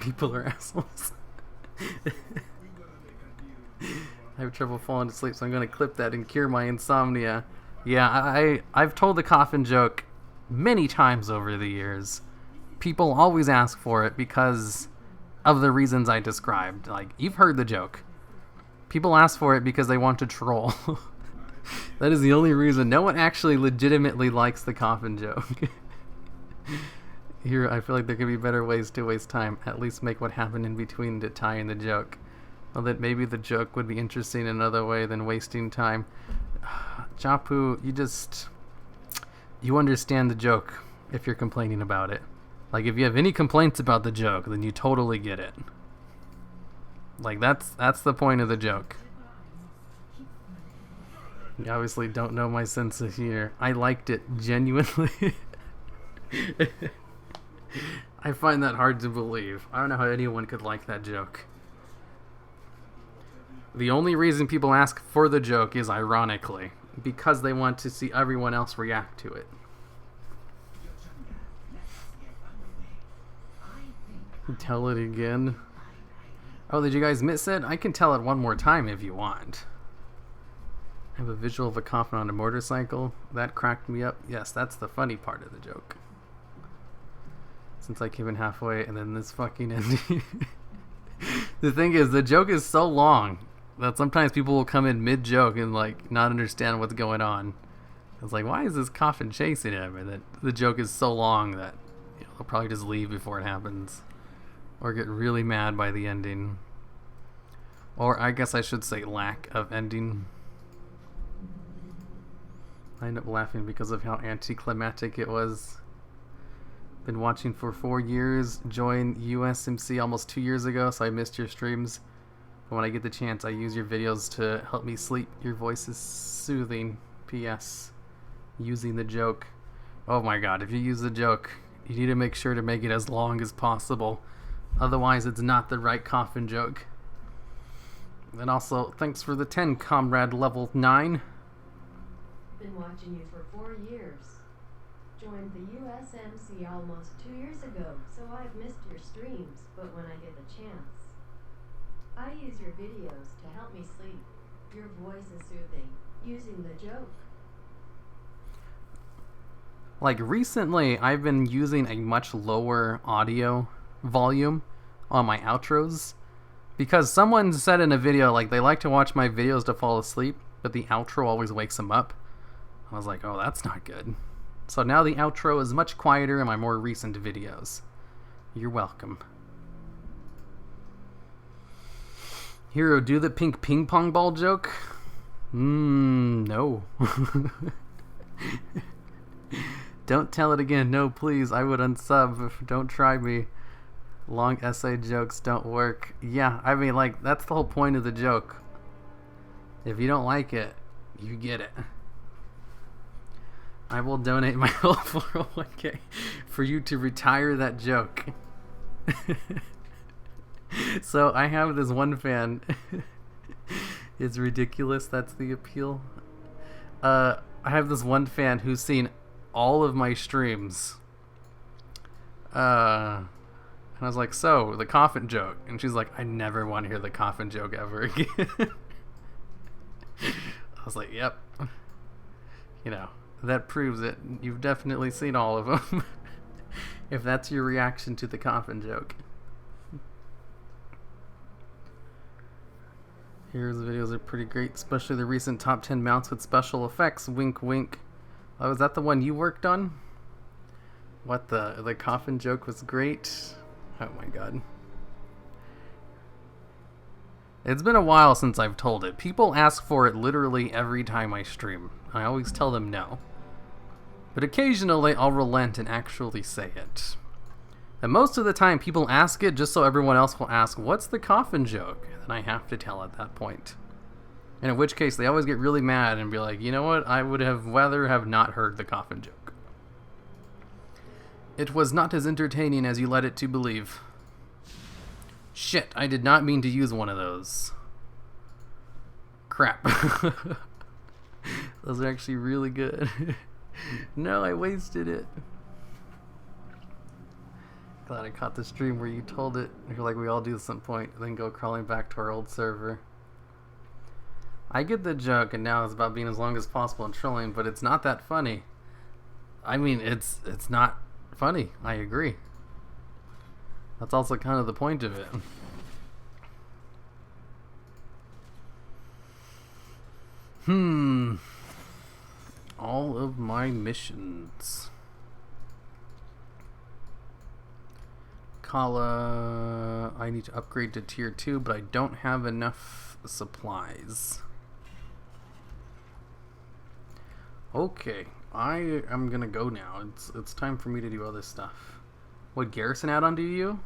People are assholes. I have trouble falling asleep, so I'm going to clip that and cure my insomnia. Yeah, I've told the coffin joke many times over the years. People always ask for it because of the reasons I described. Like, you've heard the joke. People ask for it because they want to troll. That is the only reason. No one actually legitimately likes the coffin joke. Here, I feel like there could be better ways to waste time. At least make what happened in between to tie in the joke. Well, that maybe the joke would be interesting in another way than wasting time. Japu, you understand the joke if you're complaining about it. Like, if you have any complaints about the joke, then you totally get it. Like, that's the point of the joke. You obviously don't know my sense of humor. I liked it, genuinely. I find that hard to believe. I don't know how anyone could like that joke. The only reason people ask for the joke is ironically, because they want to see everyone else react to it. Tell it again. Oh, did you guys miss it? I can tell it one more time if you want. I have a visual of a coffin on a motorcycle. That cracked me up. Yes, that's the funny part of the joke. Since I came in halfway and then this fucking ending. The thing is, the joke is so long that sometimes people will come in mid-joke and like not understand what's going on. It's like, why is this coffin chasing him? And then the joke is so long that they'll probably just leave before it happens. Or get really mad by the ending. Or I guess I should say lack of ending. I end up laughing because of how anticlimactic it was. Been watching for 4 years. Joined USMC almost 2 years ago, so I missed your streams. But when I get the chance, I use your videos to help me sleep. Your voice is soothing. P.S. Using the joke. Oh my god, if you use the joke, you need to make sure to make it as long as possible. Otherwise, it's not the right coffin joke. And also, thanks for the 10, Comrade Level 9. Been watching you for 4 years. Joined the USMC almost 2 years ago, so I've missed your streams, but when I get a chance, I use your videos to help me sleep. Your voice is soothing. Using the joke. Like recently, I've been using a much lower audio volume on my outros because someone said in a video like they like to watch my videos to fall asleep, but the outro always wakes them up. I was like, oh, that's not good. So now the outro is much quieter in my more recent videos. You're welcome. Hero, do the pink ping pong ball joke? No. Don't tell it again. No, please. I would unsub. Don't try me. Long essay jokes don't work. Yeah, I mean, like, that's the whole point of the joke. If you don't like it, you get it. I will donate my whole 401k for you to retire that joke. So I have this one fan. It's ridiculous. That's the appeal. I have this one fan who's seen all of my streams. And I was like, so, the coffin joke. And she's like, I never want to hear the coffin joke ever again. I was like, yep. You know, that proves it. You've definitely seen all of them. If that's your reaction to the coffin joke. Heroes videos are pretty great, especially the recent top 10 mounts with special effects. Wink, wink. Oh, is that the one you worked on? What, the coffin joke was great? Oh my god. It's been a while since I've told it. People ask for it literally every time I stream. I always tell them no. But occasionally I'll relent and actually say it. And most of the time people ask it just so everyone else will ask, what's the coffin joke? And I have to tell at that point. And in which case they always get really mad and be like, you know what, I would have rather have not heard the coffin joke. It was not as entertaining as you led it to believe. Shit, I did not mean to use one of those. Crap. Those are actually really good. No, I wasted it. Glad I caught the stream where you told it. You're like, we all do at some point, then go crawling back to our old server. I get the joke, and now it's about being as long as possible and trolling, but it's not that funny. I mean, it's not funny. I agree. That's also kind of the point of it. All of my missions. Kala, I need to upgrade to tier 2, but I don't have enough supplies. Okay, I am gonna go now. It's time for me to do other stuff. What garrison add-on do you?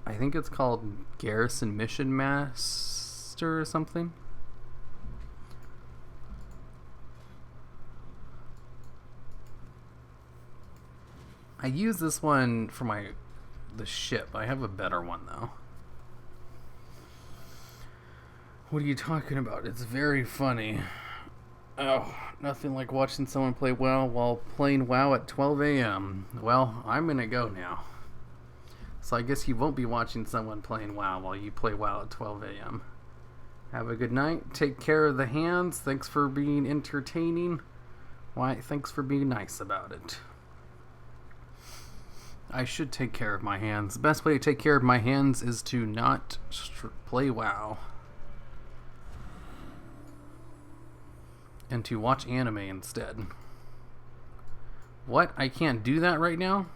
I think it's called Garrison Mission Master or something. I use this one for the ship. I have a better one though. What are you talking about? It's very funny. Oh, nothing like watching someone play WoW while playing WoW at 12 a.m. Well, I'm gonna go now. So I guess you won't be watching someone playing WoW while you play WoW at 12 a.m. Have a good night. Take care of the hands. Thanks for being entertaining. Why, thanks for being nice about it. I should take care of my hands. The best way to take care of my hands is to not play WoW. And to watch anime instead. What? I can't do that right now?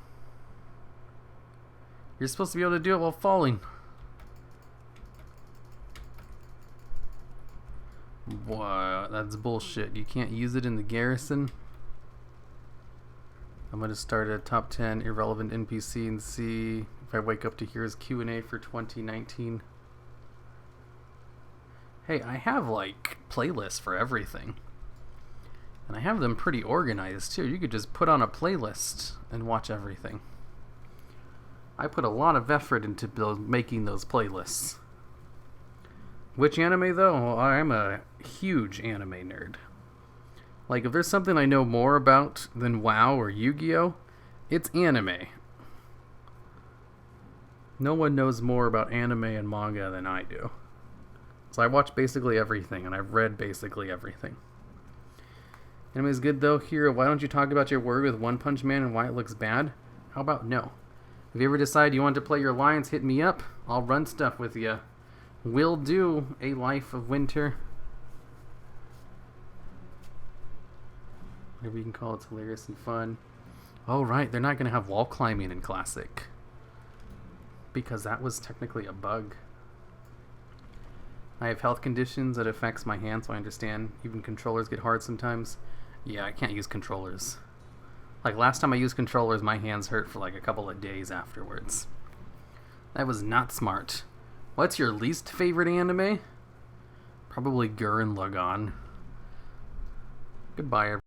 You're supposed to be able to do it while falling. What? That's bullshit. You can't use it in the garrison? I'm going to start a top 10 irrelevant NPC and see if I wake up to here's Q&A for 2019. Hey, I have like playlists for everything. And I have them pretty organized too. You could just put on a playlist and watch everything. I put a lot of effort into making those playlists. Which anime though? Well, I'm a huge anime nerd. Like if there's something I know more about than WoW or Yu-Gi-Oh, it's anime. No one knows more about anime and manga than I do. So I watch basically everything and I've read basically everything. Anime is good though. Here, why don't you talk about your work with One Punch Man and why it looks bad? How about no? If you ever decide you want to play your alliance, hit me up. I'll run stuff with you. Will do a Life of Winter. Whatever you can call it, it's hilarious and fun. Oh right, they're not going to have wall climbing in Classic. Because that was technically a bug. I have health conditions that affects my hands, so I understand. Even controllers get hard sometimes. Yeah, I can't use controllers. Like last time I used controllers, my hands hurt for like a couple of days afterwards. That was not smart. What's your least favorite anime? Probably Gurren Lagann. Goodbye, everyone.